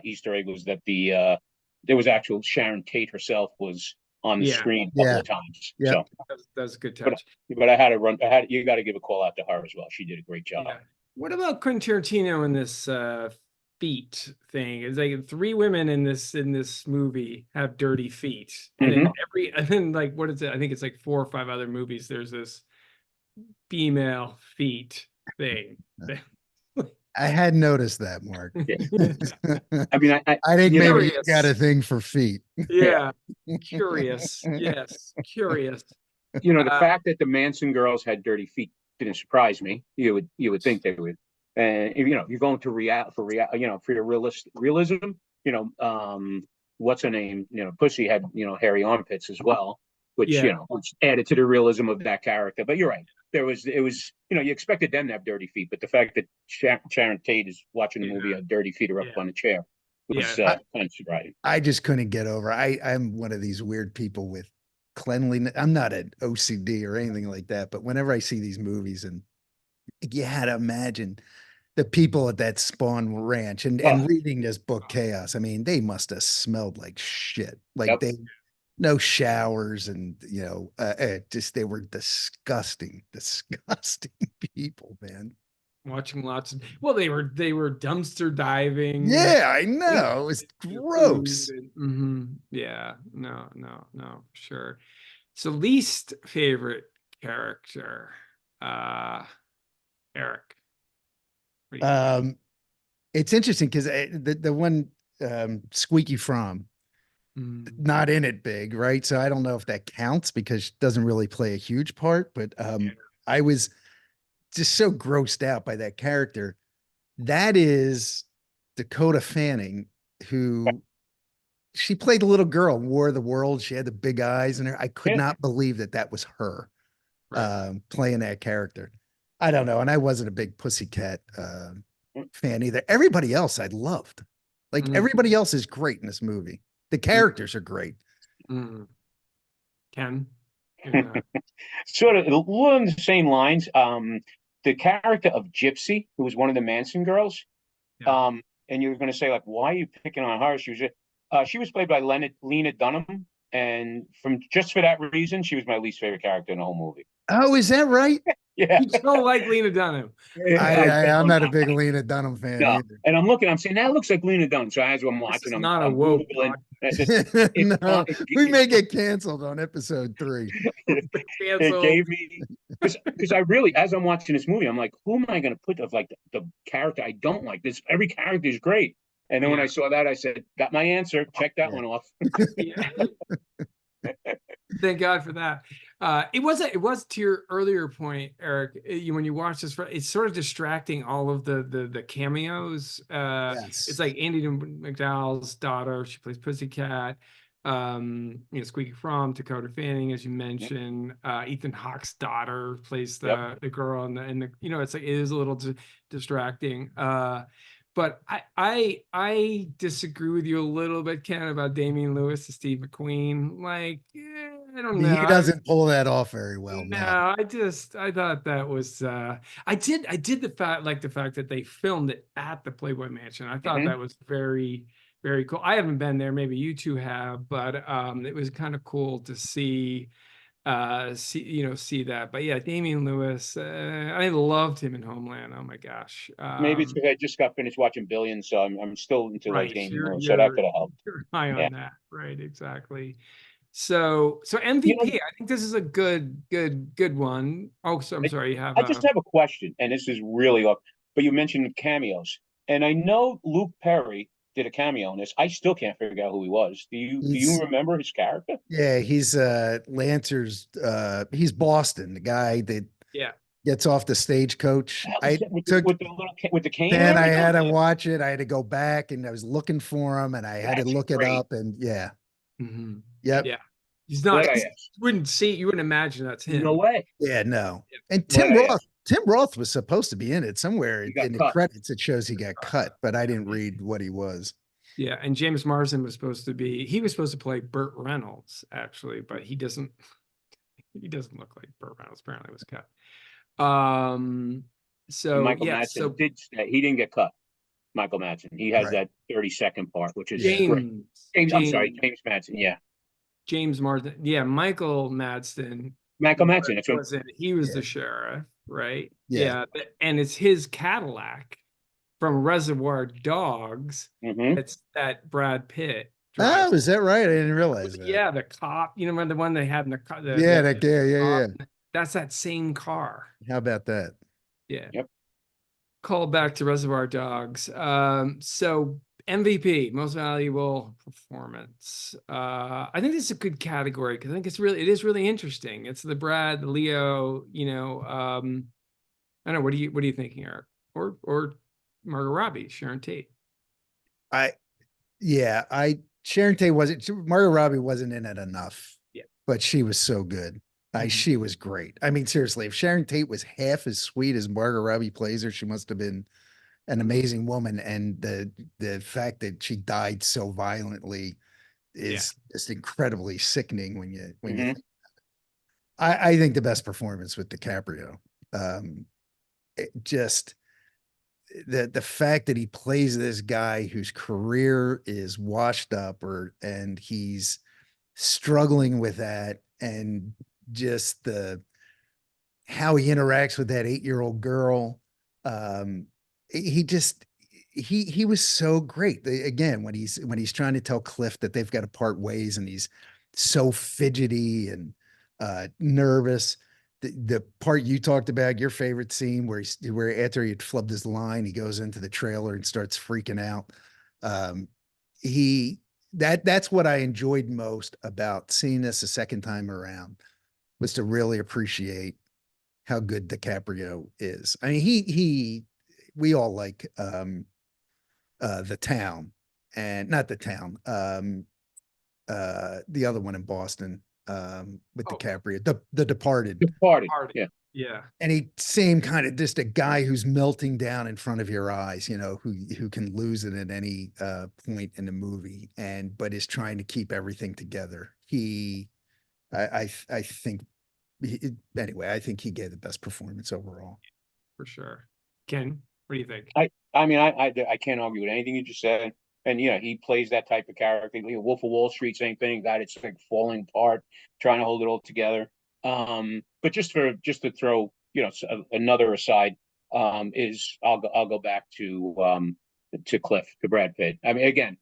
Easter egg was that there was actual Sharon Tate herself was on the screen a couple of times. Yeah. So that's a good touch. But you got to give a call out to her as well. She did a great job. Yeah. What about Quentin Tarantino in this feet thing? It's like three women in this movie have dirty feet. And then like, what is it? I think it's like 4 or 5 other movies. There's this female feet thing. I had noticed that, Mark. I mean, I think maybe you got a thing for feet. Yeah. Curious. Yes. Curious. The fact that the Manson girls had dirty feet didn't surprise me. You would think they would. And you're going to for your realism. What's her name? Pussy had hairy armpits as well, which which added to the realism of that character. But you're right. It was you expected them to have dirty feet, but the fact that Sharon Tate is watching the movie, had dirty feet are up on a chair was kind of surprising. I just couldn't get over. I'm one of these weird people with cleanliness. I'm not an OCD or anything like that, but whenever I see these movies, and you had to imagine the people at that Spawn Ranch and reading this book Chaos. I mean, they must have smelled like shit. Like no showers and just they were disgusting people, man. watching lots of, well, they were dumpster diving. Yeah, I know. It was gross. Yeah, no, sure. So least favorite character, Eric. What do you think? It's interesting because the one Squeaky Fromm, not in it big, right? So I don't know if that counts because she doesn't really play a huge part, but I was just so grossed out by that character. That is Dakota Fanning, who she played the little girl in War of the Worlds. She had the big eyes and her. I could not believe that that was her playing that character. I don't know. And I wasn't a big Pussycat fan either. Everybody else I loved. Like everybody else is great in this movie. The characters are great. Ken? Sort of along the same lines. The character of Gypsy, who was one of the Manson girls. Yeah. And you're going to say, like, why are you picking on her? She was played by Lena Dunham. And just for that reason, she was my least favorite character in the whole movie. Oh, is that right? Yeah. You don't like Lena Dunham. I'm not a big Lena Dunham fan either. And I'm saying that looks like Lena Dunham. So as I'm watching, I'm woke. No, we may get canceled on episode 3. It gave me, because I really, as I'm watching this movie, I'm like, who am I going to put of like the character I don't like? Every character is great. And then when I saw that, I said, got my answer. Check that one off. Thank God for that. It was to your earlier point, Eric, when you watch this, it's sort of distracting, all of the cameos. Yes. It's like Andy McDowell's daughter, she plays Pussycat. Squeaky Fromm, Dakota Fanning, as you mentioned. Ethan Hawke's daughter plays the girl in the it's like, it is a little distracting. But I disagree with you a little bit, Ken, about Damian Lewis and Steve McQueen. Like, I don't know. He doesn't pull that off very well. No, I thought that was I did the fact that they filmed it at the Playboy Mansion. I thought that was very, very cool. I haven't been there, maybe you two have, but it was kind of cool to see that. But yeah, Damian Lewis, I loved him in Homeland. Oh my gosh. Maybe it's because I just got finished watching Billions, so I'm still into right, Damian Lewis, so that could have helped. You're high on that, right? Exactly. So MVP, I think this is a good one. Oh, so I'm sorry. I just have a question, and this is really off, but you mentioned cameos, and I know Luke Perry did a cameo in this. I still can't figure out who he was. Do you remember his character? Yeah, he's Lancer's he's Boston, the guy that gets off the stagecoach. With the cane. And I had to watch it. I had to go back and I was looking for him and I had to look it up and Yep. Yeah. He's not, you wouldn't imagine that's him. No way. Yeah, no. And Tim Roth was supposed to be in it somewhere in the credits. It shows he got cut, but I didn't read what he was. Yeah, and James Marsden was supposed to play Burt Reynolds, actually, but he doesn't look like Burt Reynolds. Apparently was cut. So Michael Madsen did stay. He didn't get cut. Michael Madsen. He has that 30-second part, which is great. I'm sorry, James Madsen. Yeah. James Marsden. Yeah, Michael Madsen. That's what he was the sheriff, right? Yeah. And it's his Cadillac from Reservoir Dogs. It's that Brad Pitt drives. Oh, is that right? I didn't realize that. Yeah, the cop, the one they had in the car. Yeah. That's that same car. How about that? Yeah. Yep. Call back to Reservoir Dogs. So MVP, most valuable performance. I think this is a good category because I think it is really interesting. It's the Brad, the Leo, I don't know. What are you thinking, Eric? Or Margot Robbie, Sharon Tate? Sharon Tate Margot Robbie wasn't in it enough. Yeah. But she was so good. She was great. I mean, seriously, if Sharon Tate was half as sweet as Margot Robbie plays her, she must have been an amazing woman. And the fact that she died so violently is just incredibly sickening when you think about it. I think the best performance with DiCaprio. Just the fact that he plays this guy whose career is washed up and he's struggling with that, and just how he interacts with that 8-year-old girl Um, he just he was so great. Again, when he's trying to tell Cliff that they've got to part ways, and he's so fidgety and nervous. The part you talked about, your favorite scene where after he had flubbed his line, he goes into the trailer and starts freaking out. He that's what I enjoyed most about seeing this a second time around, was to really appreciate how good DiCaprio is. I mean, we all like the Town, and not the Town, the other one in Boston, with DiCaprio, the Departed. Departed. Yeah. Yeah. And he same kind of, just a guy who's melting down in front of your eyes, you know, who can lose it at any point in the movie, but is trying to keep everything together. I think anyway, I think he gave the best performance overall. For sure. Ken, what do you think? I mean, I can't argue with anything you just said. And yeah, he plays that type of character. You know, Wolf of Wall Street, same thing. That it's like falling apart, trying to hold it all together. But just to throw, you know, another aside, is I'll go back to Cliff, to Brad Pitt. I mean, again,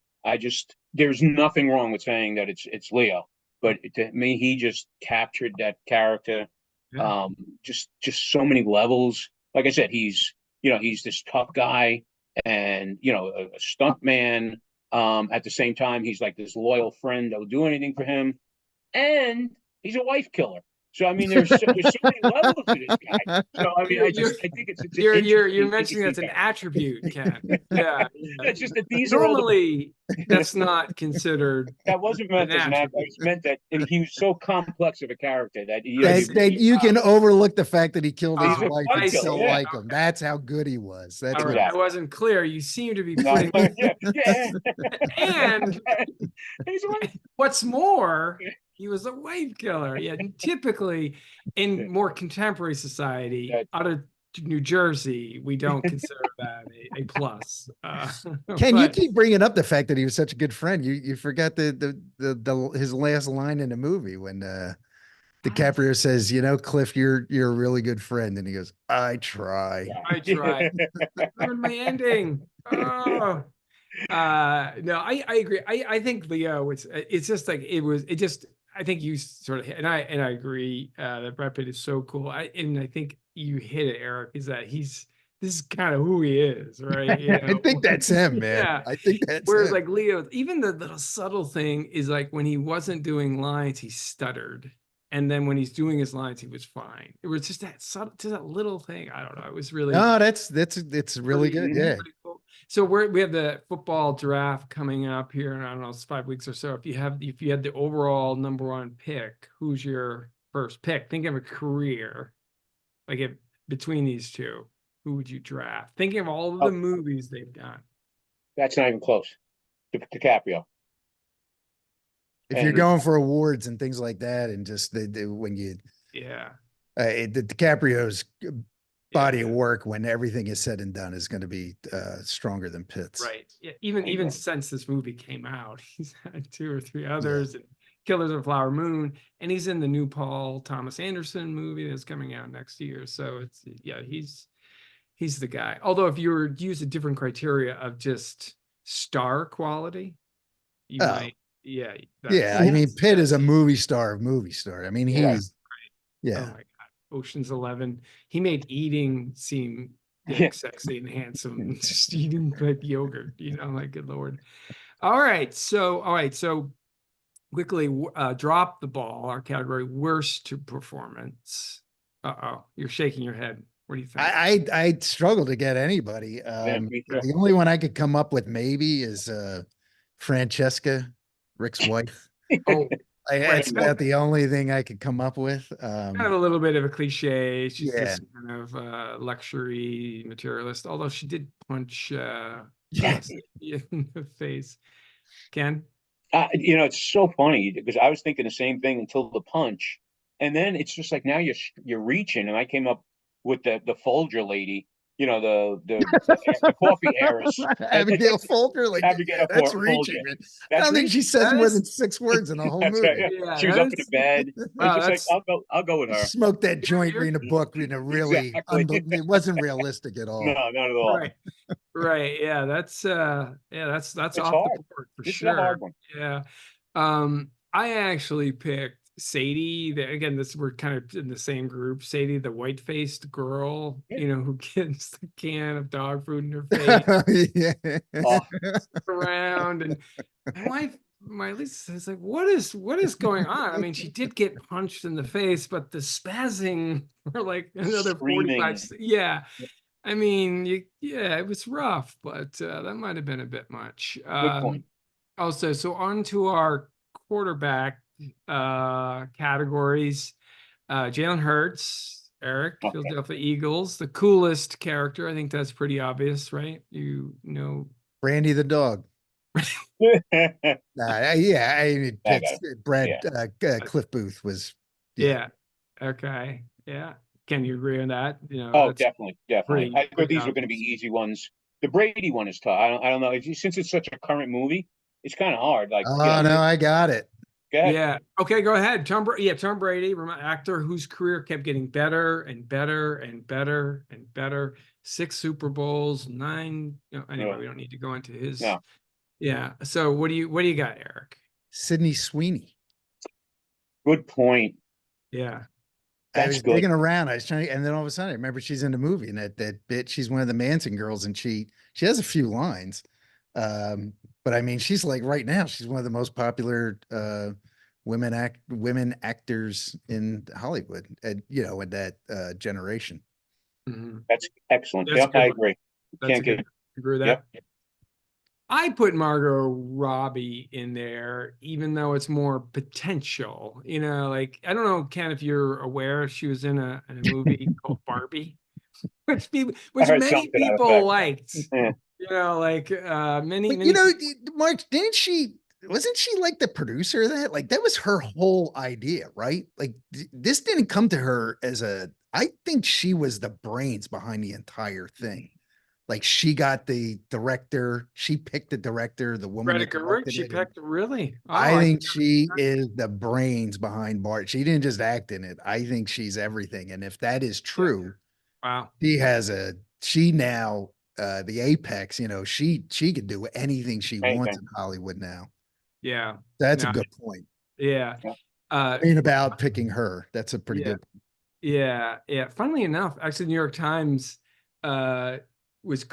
there's nothing wrong with saying that it's Leo, but to me, he just captured that character. Yeah. Just so many levels. Like I said, he's this tough guy, and a stunt man. At the same time, he's like this loyal friend that will do anything for him, and he's a wife killer. So I mean, there's so many levels to this guy. So I mean, I think it's you're mentioning that's an attribute, Ken. Yeah, it's just that these normally that's not considered. That wasn't meant as an attribute. It meant that he was so complex of a character that you can overlook the fact that he killed his wife and still like him. That's how good he was. That's right. I wasn't clear. You seem to be putting. And what's more, he was a wife killer. Yeah, typically in more contemporary society, out of New Jersey, we don't consider that a plus. Ken, you keep bringing up the fact that he was such a good friend. You forgot his last line in the movie when DiCaprio says, Cliff, you're a really good friend, and he goes, I try. Ruined my ending. Oh. No, I agree. I think Leo, it's just like I think you sort of, and I agree that Brad Pitt is so cool. I think you hit it, Eric, is that this is kind of who he is, right? I think that's him, man. Yeah. I think that's whereas him. Like Leo, even the little subtle thing is like when he wasn't doing lines, he stuttered. And then when he's doing his lines, he was fine. It was just that subtle, just that little thing. I don't know. It was really it's really good. Yeah. Cool. So we have the football draft coming up here in, I don't know, it's 5 weeks or so. If you had the overall #1 pick, who's your first pick? Think of a career, like between these two, who would you draft? Thinking of all of the movies they've done. That's not even close. DiCaprio. If you're going for awards and things like that, and just when you, DiCaprio's body of work, when everything is said and done, is going to be stronger than Pitt's. Right. Yeah. Even since this movie came out, he's had 2 or 3 others, and Killers of the Flower Moon, and he's in the new Paul Thomas Anderson movie that's coming out next year. So he's the guy. Although if you were to use a different criteria of just star quality, you might. Yeah. I mean, Pitt is a movie star of movie star. I mean, he's Oh my God. Ocean's 11. He made eating seem sexy and handsome. Just eating like yogurt, my good Lord. All right. So quickly, drop the ball, our category, worst performance. You're shaking your head. What do you think? I struggle to get anybody. The only one I could come up with maybe is Francesca, Rick's wife. That's about the only thing I could come up with. Kind of a little bit of a cliche. She's this kind of luxury materialist, although she did punch in the face. Ken? It's so funny because I was thinking the same thing until the punch. And then it's just like now you're reaching, and I came up with the Folger lady, you know, the coffee heiress. Abigail Folger, like Abigail that's Folger. reaching, man. I That's don't think she says That more is- than 6 words in the whole That's movie. right. Yeah, She was that up in the is- bed. It's Wow, just like, that's- I'll go with her. Smoked that joint, you're- reading a book, reading a really, Exactly. it wasn't realistic at all. No, not at all. Right. Right. Yeah, that's that's It's off hard. the board for This is sure. a hard one. Yeah. I actually picked Sadie. Again, we're kind of in the same group. Sadie, the white-faced girl, Yeah. you know, who gets the can of dog food in her face Yeah. Oh. around, and my Lisa is like, what is going on? I mean, she did get punched in the face, but the spazzing for like another Screaming. 45. Yeah. I mean, yeah, it was rough, but that might have been a bit much. Good point. Also, so on to our quarterback categories. Jalen Hurts, Eric, Okay. Philadelphia Eagles, the coolest character. I think that's pretty obvious, right? You know, Brandy the dog. Yeah, I mean, I got Brad, Cliff Booth was. yeah. Okay. Yeah. Can you agree on that? You know, Oh, that's definitely. I pretty thought these were going to obvious. be easy ones. The Brady one is tough. I don't know. Since it's such a current movie, it's kind of hard. Like, Oh, you know, no, I got it. go ahead. Yeah. Okay, go ahead. Tom Brady, actor whose career kept getting better and better and better and better. 6 Super Bowls, 9. Anyway, No. we don't need to go into his. No. Yeah. So what do you got, Eric? Sydney Sweeney. Good point. Yeah. I That's was good. digging around. I was trying, and then all of a sudden, I remember she's in the movie, and that bit, she's one of the Manson girls, and she has a few lines. But I mean, she's like right now, she's one of the most popular women actors in Hollywood, and you know, in that generation. Mhm. That's excellent. That's a Yep, good I one. agree. That's Can't a good. get. Agree with that. Yep. I put Margot Robbie in there, even though it's more potential. You know, like I don't know, Ken, if you're aware, she was in a movie called Barbie, which heard many something to that people effect. liked. Yeah. You know, like many. But you know, Mark, wasn't she like the producer of that? Like that was her whole idea, right? Like this didn't come to her I think she was the brains behind the entire thing. Like she got the director, she picked the director, the woman Greta that Gerwig, directed she it. picked really. Oh, I think she is the brains behind Bart. She didn't just act in it. I think she's everything. And if that is true, wow. she now the apex, you know, she could do anything she wants in Hollywood now. Yeah. That's No, a good point. Yeah. About picking her. That's a pretty good point. Yeah. Yeah. Funnily enough, actually, the New York Times was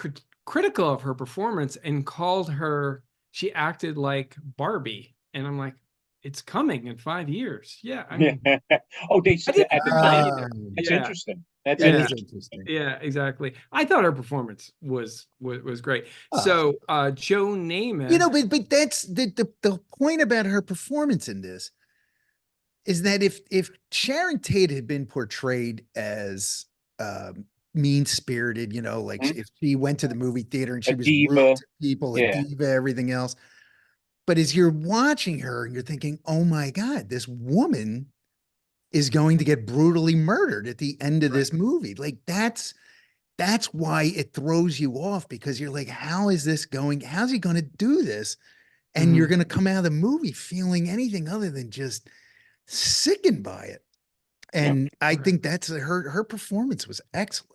critical of her performance and called her, she acted like Barbie. And I'm like, it's coming in 5 years. Yeah. I mean, Oh, they said at the time. That's yeah. interesting. That's That interesting. is interesting. Yeah, exactly. I thought her performance was great. Oh. So Joe Namath. You know, but that's the point about her performance in this is that if Sharon Tate had been portrayed as mean-spirited, you know, like if she went to the movie theater and she was rude to people, a diva, everything else. But as you're watching her and you're thinking, oh my God, this woman is going to get brutally murdered at the end of this movie. Like that's why it throws you off, because you're like, how's he going to do this? And you're going to come out of the movie feeling anything other than just sickened by it. And I think that's her performance was excellent.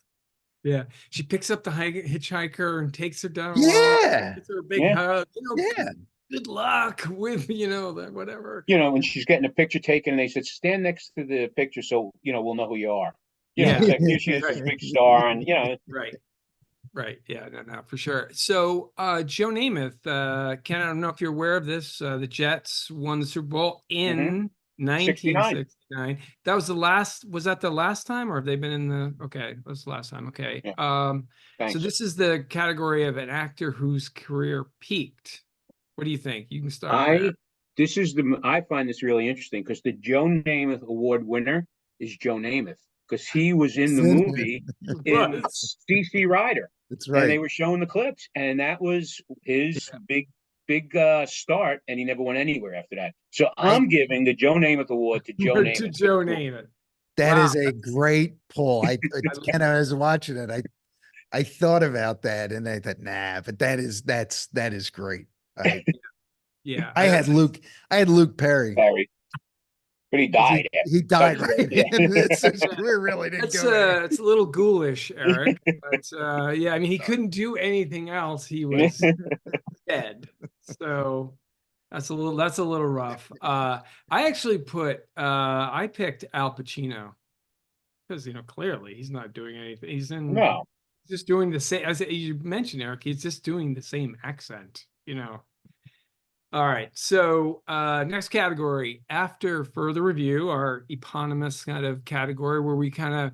Yeah, she picks up the hitchhiker and takes her down. Yeah, gives her a big hug. You know, yeah. Good luck with that whatever. You know, when she's getting a picture taken, and they said stand next to the picture so we'll know who you are. You know, like, here she is, this big star, and Right. Yeah, no, for sure. So Joe Namath, Ken, I don't know if you're aware of this. The Jets won the Super Bowl in 1969. That was was that the last time, or have they been in the that was the last time. Okay. Yeah. So this is the category of an actor whose career peaked. What do you think? You can start there. I find this really interesting because the Joe Namath Award winner is Joe Namath, because he was in the movie in CC Rider. That's right. And they were showing the clips, and that was his big start, and he never went anywhere after that. So I'm giving the Joe Namath Award to Joe Namath. To Joe Namath. That is a great pull. I was watching it. I thought about that and I thought, nah, but that is great. Yeah. I had Luke Perry. But he died. He died But- right yeah. in this. His career really didn't It's go anywhere. it's a little ghoulish, Eric. But yeah, I mean he couldn't do anything else. He was dead. So that's a little rough. I actually I picked Al Pacino because clearly he's not doing anything. He's No. just doing the same as you mentioned, Eric. He's just doing the same accent. All right. So next category, after further review, our eponymous kind of category where we kind of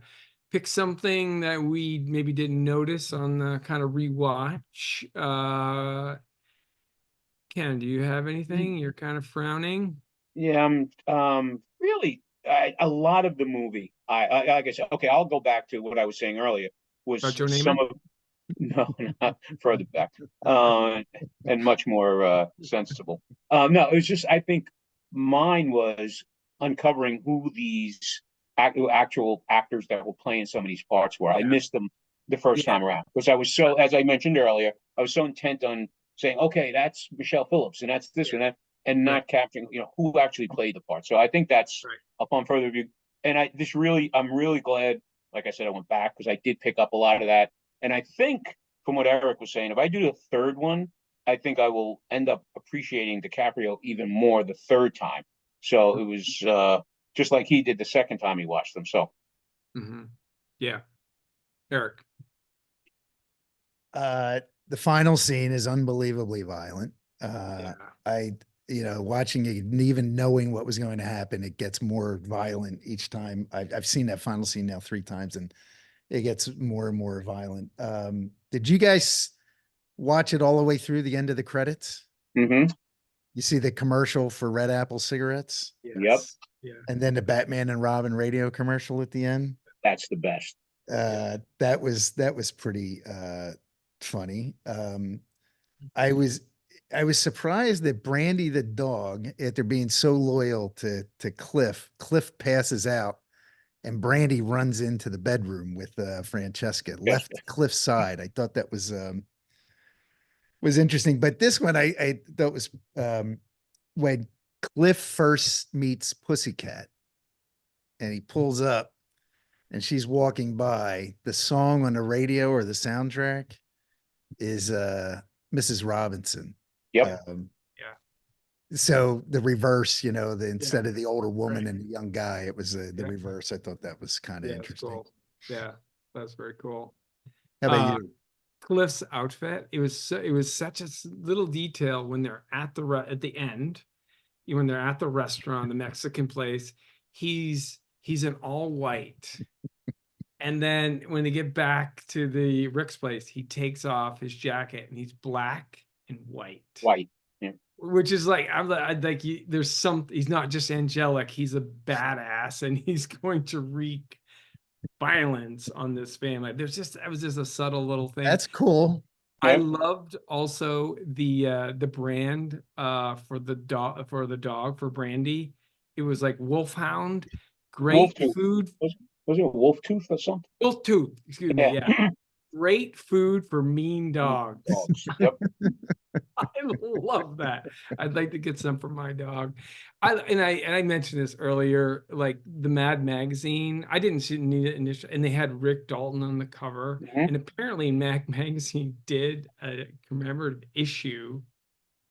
pick something that we maybe didn't notice on the kind of rewatch. Ken, do you have anything? You're kind of frowning. Yeah, really a lot of the movie. I like I said, okay, I'll go back to what I was saying earlier. Was About Joe some Namath? of no, not further back, and much more sensible. No, it was just I think mine was uncovering who these actual actors that were playing some of these parts were. I missed them the first time around because I was so, as I mentioned earlier, I was so intent on saying, okay, that's Michelle Phillips and that's this and that, and not capturing, who actually played the part. So I think that's upon further review. And I'm really glad, like I said, I went back because I did pick up a lot of that. And I think from what Eric was saying, if I do the third one, I think I will end up appreciating DiCaprio even more the third time. So it was just like he did the second time he watched them. So, yeah, Eric. The final scene is unbelievably violent. Watching it and even knowing what was going to happen, it gets more violent each time. I've seen that final scene now 3 times and it gets more and more violent. Did you guys watch it all the way through the end of the credits? mm-hmm. You see the commercial for Red Apple cigarettes? Yes. Yep. Yeah. And then the Batman and Robin radio commercial at the end. That's the best. That was pretty funny. I was surprised that Brandy the dog, after being so loyal to Cliff passes out and Brandy runs into the bedroom with Francesca, left Cliff's side. I thought that was interesting. But this one I thought was when Cliff first meets Pussycat and he pulls up and she's walking by, the song on the radio or the soundtrack is Mrs. Robinson. Yep. So the reverse, instead of the older woman and the young guy, it was the reverse. I thought that was kind of interesting. Cool. Yeah, that's very cool. How about you? Cliff's outfit. It was such a little detail when they're at the end, when they're at the restaurant, the Mexican place. He's in all white. And then when they get back to the Rick's place, he takes off his jacket and he's black and white. Yeah. Which is like, he's not just angelic, he's a badass and he's going to wreak violence on this family. That was just a subtle little thing. That's cool. I loved also the brand for the dog for Brandy. It was like Wolfhound, great food. Was it a wolf tooth or something? Wolf tooth, excuse me. Yeah. Great food for mean dogs. Yep. I love that. I'd like to get some for my dog. I mentioned this earlier, like the Mad magazine. I didn't need it initially, and they had Rick Dalton on the cover. And apparently, Mad magazine did a commemorative issue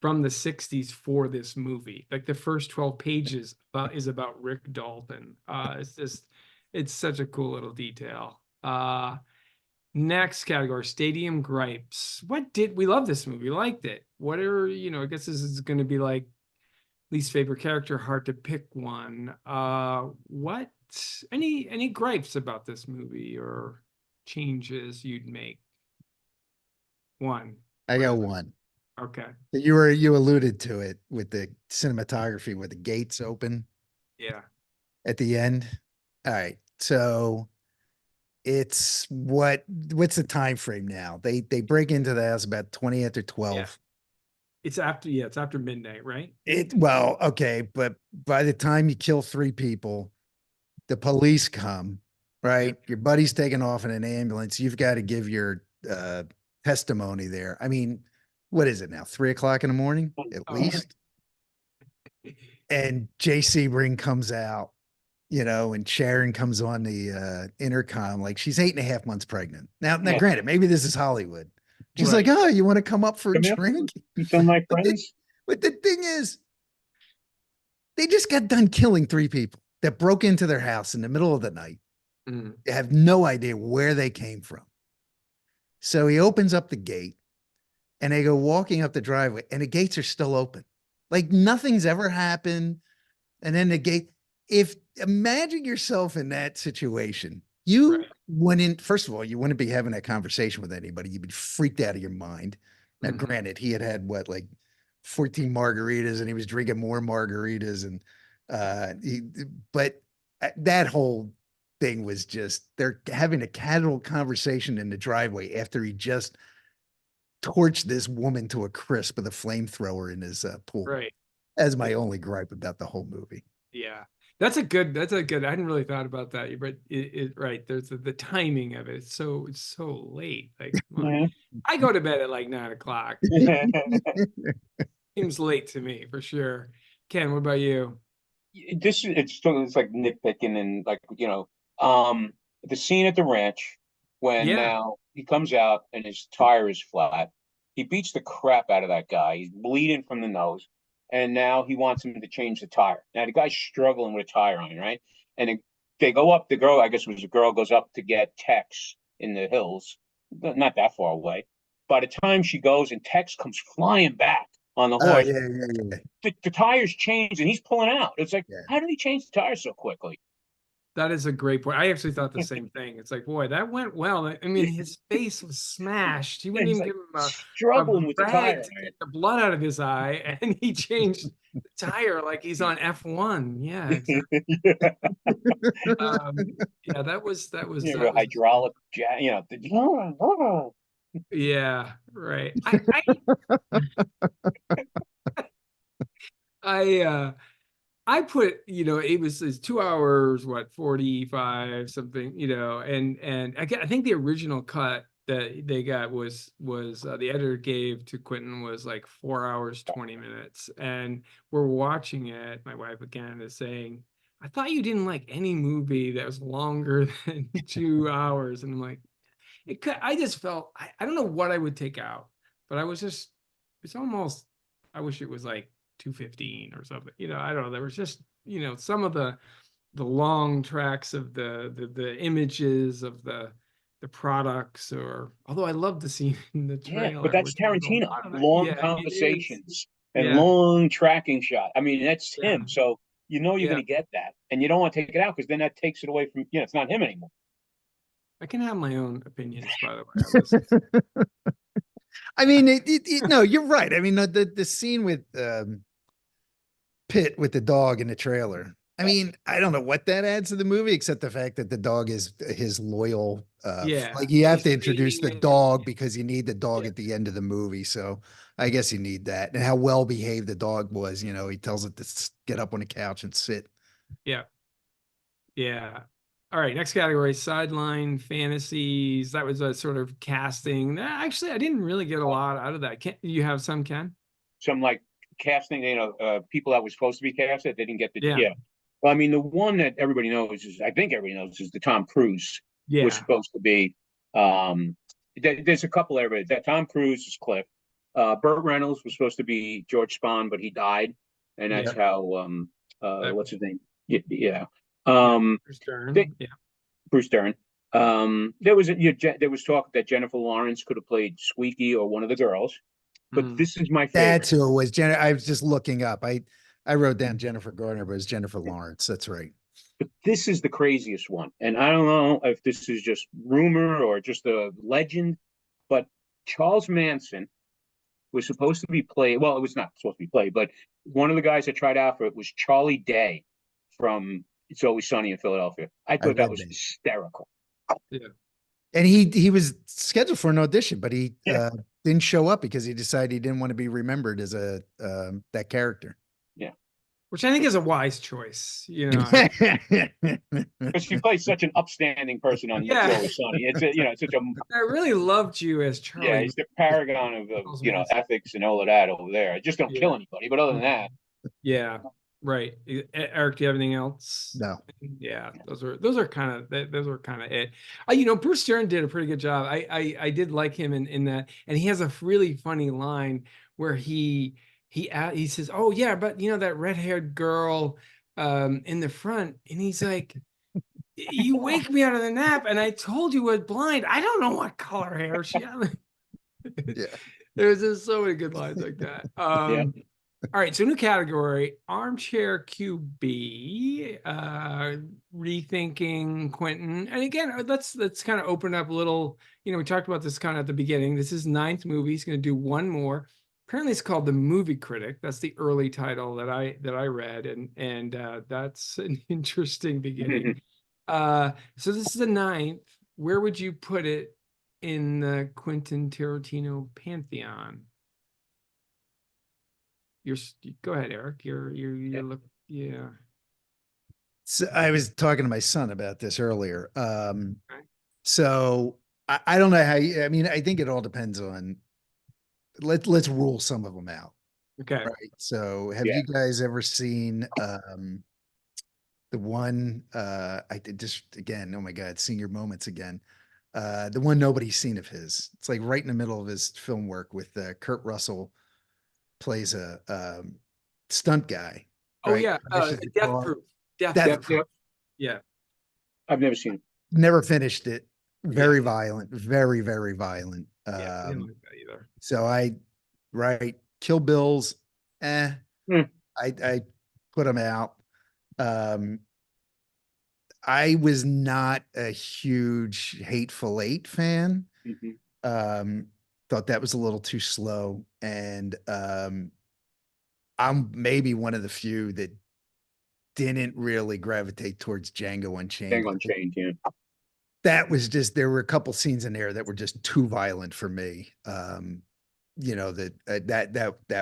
from the 60s for this movie. Like the first 12 pages is about Rick Dalton. It's such a cool little detail. Next category, stadium gripes. We love this movie, liked it. Whatever, I guess this is going to be like least favorite character, hard to pick one. Any gripes about this movie or changes you'd make? One. I got one. Okay. You alluded to it with the cinematography where the gates open. Yeah. At the end. All right. So it's what's the time frame now? They break into the house about 20 after 12. Yeah. It's after midnight, right? Okay, but by the time you kill 3 people, the police come, right? Your buddy's taken off in an ambulance. You've got to give your testimony there. I mean, what is it now? 3 o'clock in the morning at least. And Jay Sebring comes out, you know, and Sharon comes on the intercom like she's 8.5 months pregnant. Now, granted, maybe this is Hollywood. She's like, "Oh, you want to come up for a drink?" Some of my friends. But the thing is, they just got done killing 3 people that broke into their house in the middle of the night. They have no idea where they came from. So he opens up the gate and they go walking up the driveway and the gates are still open. Like nothing's ever happened. And then the gate, imagine yourself in that situation, you wouldn't, first of all, you wouldn't be having that conversation with anybody. You'd be freaked out of your mind. Now, granted, he had what, like 14 margaritas and he was drinking more margaritas. And but that whole thing was just, they're having a casual conversation in the driveway after he just torched this woman to a crisp with a flamethrower in his pool. Right. As my only gripe about the whole movie. Yeah. That's a good, I hadn't really thought about that, but right. There's the timing of it. It's so late. Like, I go to bed at like 9 o'clock. Seems late to me for sure. Ken, what about you? It's like nitpicking and like, the scene at the ranch when now he comes out and his tire is flat. He beats the crap out of that guy. He's bleeding from the nose. And now he wants him to change the tire. Now the guy's struggling with a tire on, right? And they go up, the girl, I guess it was a girl, goes up to get Tex in the hills, not that far away. By the time she goes and Tex comes flying back on the horse, the tires change and he's pulling out. It's like, how did he change the tires so quickly? That is a great point. I actually thought the same thing. It's like, boy, that went well. I mean, his face was smashed. He wouldn't even give him struggling with the tire to get the blood out of his eye, and he changed the tire like he's on F1. Yeah, exactly. That was hydraulic jack. Yeah, right. I put, it was 2 hours, 45 something, and I think the original cut that they got was the editor gave to Quentin was like 4 hours, 20 minutes. And we're watching it. My wife again is saying, I thought you didn't like any movie that was longer than 2 hours. And I'm like, I just felt, I don't know what I would take out, but it's almost, I wish it was like 2:15 or something. I don't know. There was just, some of the long tracks of the images of the products, or although I love the scene in the trailer. Yeah, but that's Tarantino. Long conversations and long tracking shot. I mean, that's him. So you're going to get that, and you don't want to take it out because then that takes it away from it's not him anymore. I can have my own opinions, by the way. I mean, no, you're right. I mean, the scene with Pitt with the dog in the trailer. I mean, I don't know what that adds to the movie, except the fact that the dog is his loyal. Like you have to introduce the dog because you need the dog at the end of the movie. So I guess you need that. And how well behaved the dog was. He tells it to get up on the couch and sit. Yeah. Yeah. All right, next category, sideline fantasies. That was a sort of casting. Actually, I didn't really get a lot out of that. You have some, Ken? Some like casting, people that were supposed to be casted, they didn't get the Well, I mean, the one that everybody knows is the Tom Cruise was supposed to be. There's a couple everybody. That Tom Cruise is Cliff. Burt Reynolds was supposed to be George Spahn, but he died, and that's how what's his name? Bruce Dern. Bruce Dern. There was talk that Jennifer Lawrence could have played Squeaky or one of the girls, but this is my favorite. That's who it was. I was just looking up. I wrote down Jennifer Garner, but it's Jennifer Lawrence. That's right. But this is the craziest one, and I don't know if this is just rumor or just a legend, but Charles Manson was supposed to be played. Well, it was not supposed to be played, but one of the guys that tried out for it was Charlie Day from It's Always Sunny in Philadelphia. I thought that was hysterical. Yeah. And he was scheduled for an audition, but he didn't show up because he decided he didn't want to be remembered as that character. Yeah. which I think is a wise choice. You know, Because she plays such an upstanding person on It's Always Sunny. It's it's such a I really loved you as Charlie. Yeah, he's the paragon of ethics and all of that over there. I just don't kill anybody, but other than that, yeah, right. Eric, do you have anything else? No. Yeah, those are kind of it. Bruce Stern did a pretty good job. I did like him in that, and he has a really funny line where he says, "Oh yeah, but that red-haired girl in the front," and he's like, "You wake me out of the nap, and I told you was blind. I don't know what color hair she had." Yeah. There's just so many good lines like that. All right, so new category, armchair QB, rethinking Quentin. And again, let's kind of open up a little, we talked about this kind of at the beginning. This is 9th movie. He's going to do one more. Apparently it's called The Movie Critic. That's the early title that I read. And that's an interesting beginning. So this is the 9th. Where would you put it in the Quentin Tarantino pantheon? Go ahead, Eric. Yeah. So I was talking to my son about this earlier. So I don't know how I think it all depends on, let's rule some of them out. Okay. Right. So have you guys ever seen, the one, I did just, again, oh my God, senior moments again. The one nobody's seen of his. It's like right in the middle of his film work with Kurt Russell plays a stunt guy. Oh right? yeah, Death Proof. Death Proof. Yeah, I've never seen it. Never finished it. Very violent, very, very violent. I didn't like that either. So Kill Bills. I put them out. I was not a huge Hateful Eight fan. Thought that was a little too slow. And I'm maybe one of the few that didn't really gravitate towards Django Unchained. Django Unchained, yeah. That was just, there were a couple scenes in there that were just too violent for me. That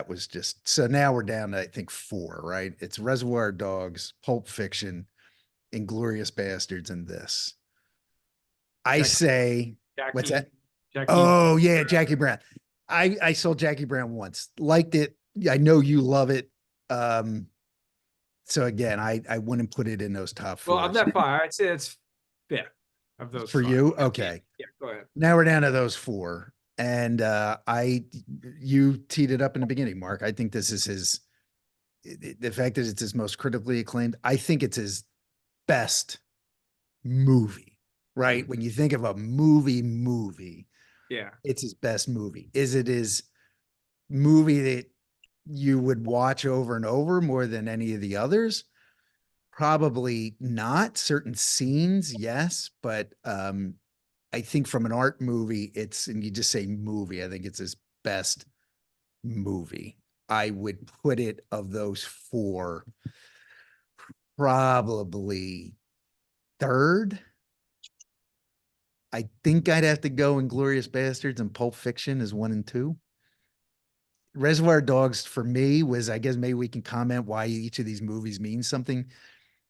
was just, so now we're down to, I think, 4, right? It's Reservoir Dogs, Pulp Fiction, Inglourious Bastards, and this. I say, what's that? Jackie Brown. I saw Jackie Brown once, liked it. I know you love it. So again, I wouldn't put it in those top 4. Well, of that 5, I'd say it's 5th of those for 5. you. Okay. Yeah, go ahead. Now we're down to those 4. And you teed it up in the beginning, Mark. I think this is the fact that it's his most critically acclaimed. I think it's his best movie, right? When you think of a movie, yeah, it's his best movie. Is it his movie that you would watch over and over more than any of the others? Probably not. Certain scenes, yes, but I think from an art movie, and you just say movie, I think it's his best movie. I would put it, of those 4, probably 3rd. I think I'd have to go Inglourious Bastards and Pulp Fiction as 1 and 2. Reservoir Dogs for me was, I guess maybe we can comment why each of these movies means something.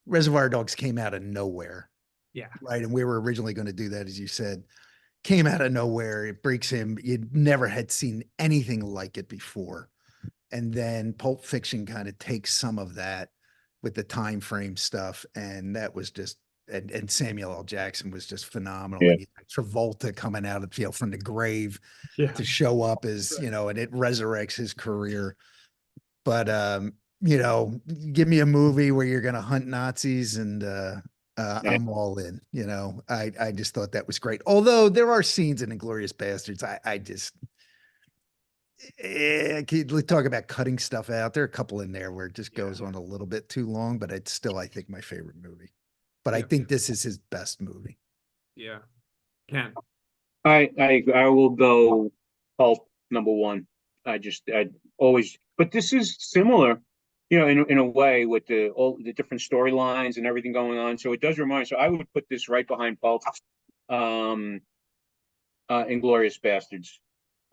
Reservoir Dogs came out of nowhere. Yeah. Right. And we were originally going to do that, as you said. Came out of nowhere. It breaks him. You never had seen anything like it before. And then Pulp Fiction kind of takes some of that with the time frame stuff. And that was just, and Samuel L. Jackson was just phenomenal. Yeah. And Travolta coming out of the field from the grave to show up as, and it resurrects his career. But, give me a movie where you're going to hunt Nazis and, I'm all in, I just thought that was great. Although there are scenes in Inglourious Bastards, I just, talk about cutting stuff out. There are a couple in there where it just goes on a little bit too long, but it's still, I think, my favorite movie. But I think this is his best movie. Yeah. Ken. I will go Pulp number 1. I always, but this is similar, in a way, with all the different storylines and everything going on. So it does remind. So I would put this right behind Pulp, Inglourious Bastards,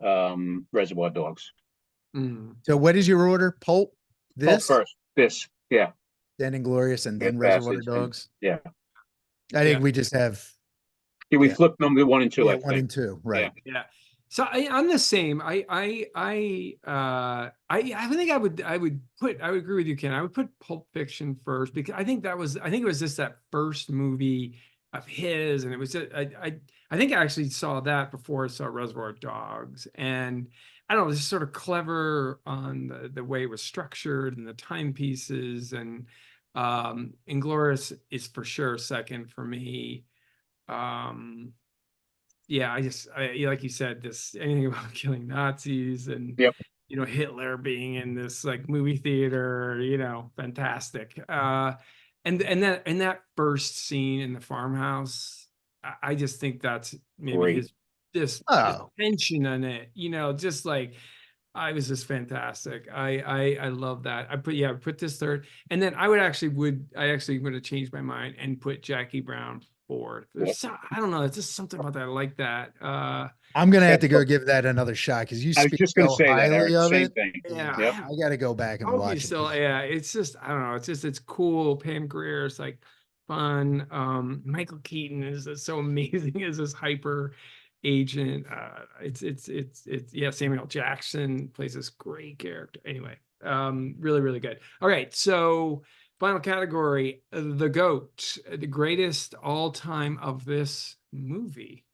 Reservoir Dogs. So what is your order? Pulp, this? Pulp first. This, Yeah. then Inglorious, and then Reservoir Bastards, and Dogs. yeah. I think we just have Yeah, we yeah. flipped number 1 and 2, I one think. and two, right? Yeah. So I'm the same. I think I would agree with you, Ken. I would put Pulp Fiction first because I think it was just that first movie of his, and it was I think I actually saw that before I saw Reservoir Dogs, and I don't know, it's sort of clever on the way it was structured and the timepieces, and Inglourious is for sure second for me. Yeah, like you said, this anything about killing Nazis and Yep. Hitler being in this like movie theater, fantastic. And that first scene in the farmhouse, I just think that's maybe Great. the tension on it, just like I was just fantastic. I love that. I put this third, and then I actually would have changed my mind and put Jackie Brown fourth. I don't know. It's just something about that. I like that. I'm gonna have to go give that another shot because you I was speak just going to so say that, highly Eric. of Same it. thing. Yeah, Yep. I got to go back and watch it. Yeah, it's just I don't know. It's cool. Pam Grier is like fun. Michael Keaton is so amazing as this hyper agent. It's yeah. Samuel Jackson plays this great character. Anyway, really really good. All right, so final category: the GOAT, the greatest all time of this movie.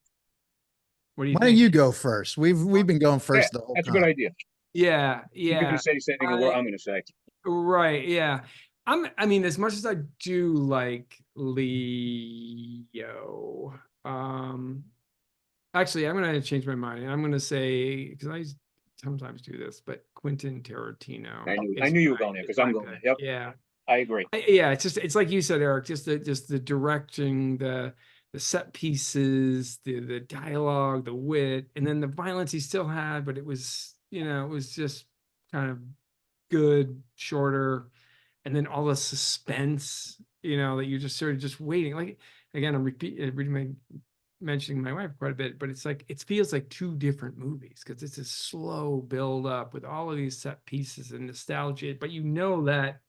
What do you Why think? don't you go first? We've been going first the whole That's a time. good idea. Yeah, You're going to say the same thing I'm going to say. Right, yeah. I mean, as much as I do like Leo, actually, I'm gonna change my mind. I'm gonna say, because I sometimes do this, but Quentin Tarantino. I knew you were going there because I'm going there. Yep. Yeah. I agree. It's like you said, Eric, just the directing, the set pieces, the dialogue, the wit, and then the violence he still had, but it was, it was just kind of good, shorter, and then all the suspense, that you're just sort of just waiting. Like again, I'm mentioning my wife quite a bit, but it's like it feels like two different movies because it's a slow build up with all of these set pieces and nostalgia, but that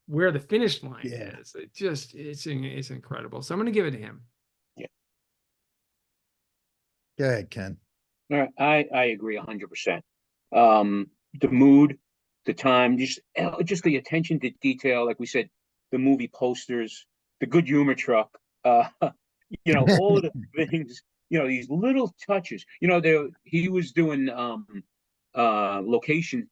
where the finish line is. It's incredible. So I'm going to give it to him. Yeah. Go ahead, Ken. All right. I agree 100%. The mood, the time, just the attention to detail. Like we said, the movie posters, the good humor truck, all of the things, these little touches, he was doing, location,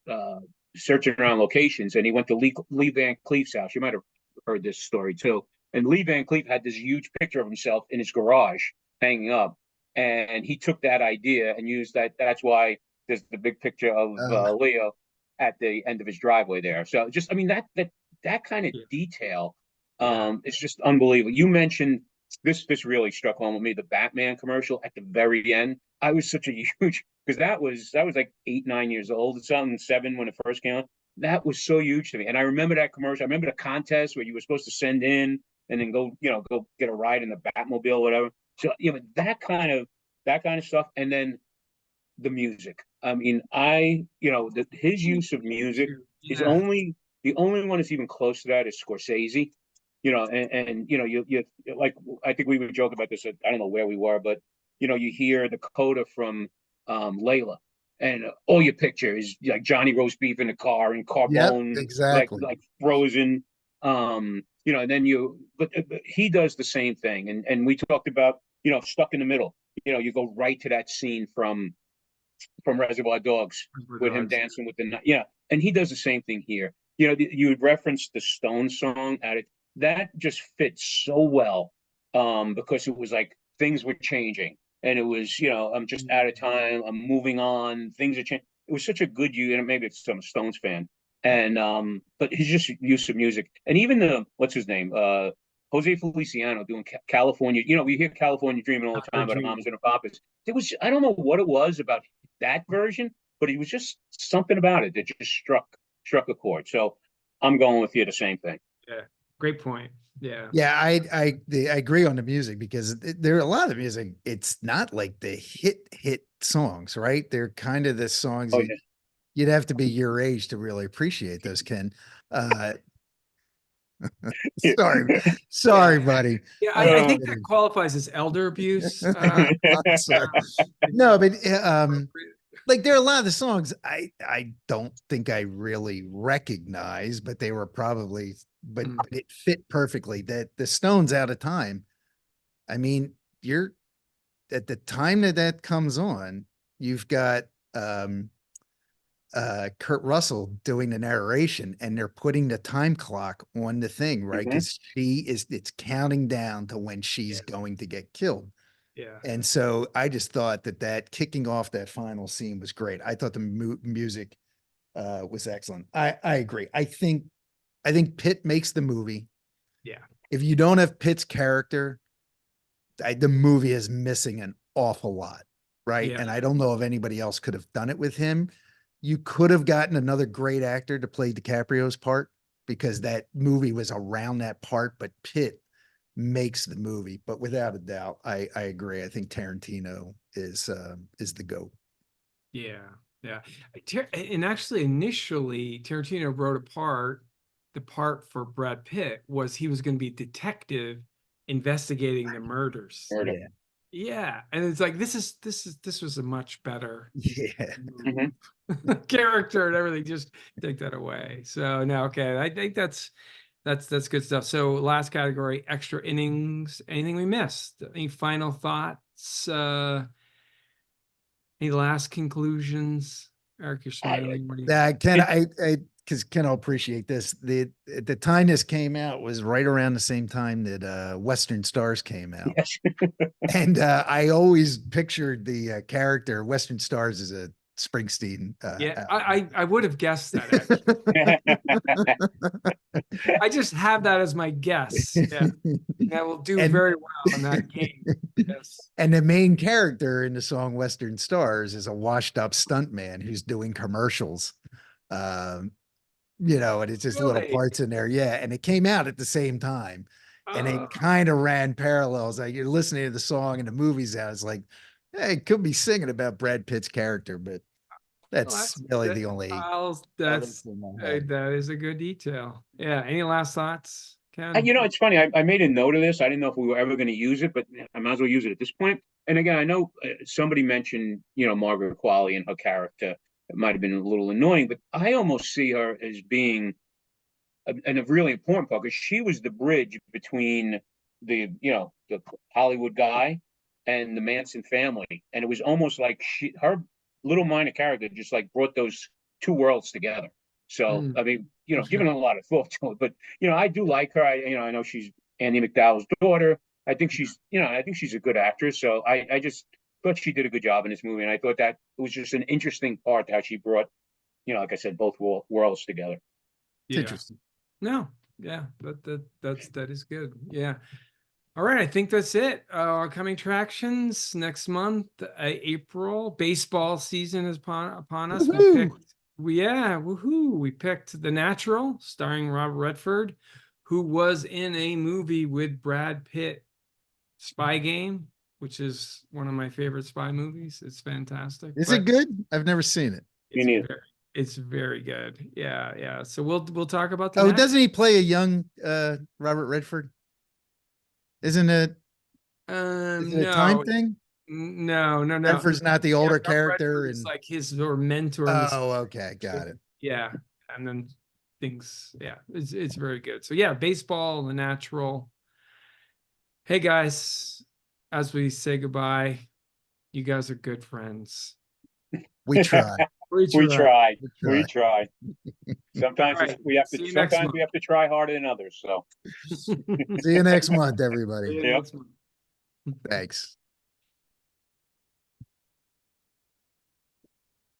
searching around locations, and he went to Lee Van Cleef's house. You might have heard this story too. And Lee Van Cleef had this huge picture of himself in his garage hanging up, and he took that idea and used that. That's why there's the big picture of Leo at the end of his driveway there. So just, I mean, that kind of detail, it's just unbelievable. You mentioned this really struck home with me, the Batman commercial at the very end. I was such a huge, because that was like 8, 9 years old, something 7 when it first came out. That was so huge to me. And I remember that commercial. I remember the contest where you were supposed to send in and then go get a ride in the Batmobile, whatever. So, that kind of stuff. And then the music. I mean, his use of music is the only one that's even close to that is Scorsese. And you like, I think we would joke about this. I don't know where we were, but you hear the coda from Layla, and all you picture is like Johnny roast beef in the car and Carbone, exactly, like frozen. And then but he does the same thing. And we talked about Stuck in the Middle. You go right to that scene from Reservoir Dogs with him dancing with and he does the same thing here. You would reference the Stones song at it. That just fits so well, because it was like things were changing, and it was I'm just out of time. I'm moving on. Things are changing. It was such a good maybe it's I'm a Stones fan, and but his just use of music, and even the what's his name, Jose Feliciano doing California. We hear California Dreaming all the time about mamas and her papas. It was, I don't know what it was about that version, but it was just something about it that just struck a chord. So I'm going with you the same thing. Yeah, great point. Yeah. Yeah, I agree on the music because there are a lot of music. It's not like the hit songs, right? They're kind of the songs you'd have to be your age to really appreciate those, Ken. Sorry, buddy. Yeah, I think that qualifies as elder abuse. No, but like there are a lot of the songs I don't think I really recognize, but they were probably, but it fit perfectly. That the Stones Out of Time. I mean, you're at the time that comes on, you've got Kurt Russell doing the narration, and they're putting the time clock on the thing, right? Because it's counting down to when she's going to get killed. Yeah. And so I just thought that kicking off that final scene was great. I thought the music was excellent. I agree. I think Pitt makes the movie. Yeah. If you don't have Pitt's character, the movie is missing an awful lot, right? Yeah. And I don't know if anybody else could have done it with him. You could have gotten another great actor to play DiCaprio's part because that movie was around that part, but Pitt makes the movie. But without a doubt, I agree. I think Tarantino is the GOAT. Yeah. Yeah. And actually initially Tarantino wrote the part for Brad Pitt was he was going to be a detective investigating the murders. Yeah. Yeah. And it's like, this was a much better character and everything. Just take that away. So no, okay. I think that's good stuff. So last category, extra innings. Anything we missed? Any final thoughts? Any last conclusions? Eric, you're smiling. What do you because Ken will appreciate this. The time this came out was right around the same time that Western Stars came out. Yes. And I always pictured the character Western Stars as a Springsteen. I would have guessed that. I just have that as my guess. Yeah. I will do very well in that game. Yes. And the main character in the song Western Stars is a washed up stuntman who's doing commercials. And it's just little parts in there. Yeah. And it came out at the same time. And it kind of ran parallels. Like you're listening to the song and the movie's out. It's like, hey, it could be singing about Brad Pitt's character, but that's really the only. That is a good detail. Yeah. Any last thoughts, Ken? It's funny. I made a note of this. I didn't know if we were ever going to use it, but I might as well use it at this point. And again, I know somebody mentioned, Margaret Qualley and her character. It might have been a little annoying, but I almost see her as being a really important part because she was the bridge between the Hollywood guy and the Manson family. And it was almost like her little minor character just like brought those two worlds together. So, I mean, giving a lot of thought to it, but, I do like her. I know she's Andy McDowell's daughter. I think she's a good actress. So I just thought she did a good job in this movie. And I thought that it was just an interesting part how she brought, like I said, both worlds together. It's interesting. No. Yeah. That is good. Yeah. All right. I think that's it. Our coming attractions next month, April. Baseball season is upon us. We picked The Natural, starring Robert Redford, who was in a movie with Brad Pitt, Spy Game, which is one of my favorite spy movies. It's fantastic. Is it good? I've never seen it. It's very good. Yeah. So we'll talk about that. Oh, doesn't he play a young Robert Redford? Isn't it? Is it a time thing? No. Redford's not the older character, and like his mentor. Oh, okay, got it. Yeah, and then things. Yeah, it's very good. So yeah, baseball, The Natural. Hey guys, as we say goodbye, you guys are good friends. We try. We try. Sometimes we have to try harder than others. So see you next month, everybody. Yep. Thanks.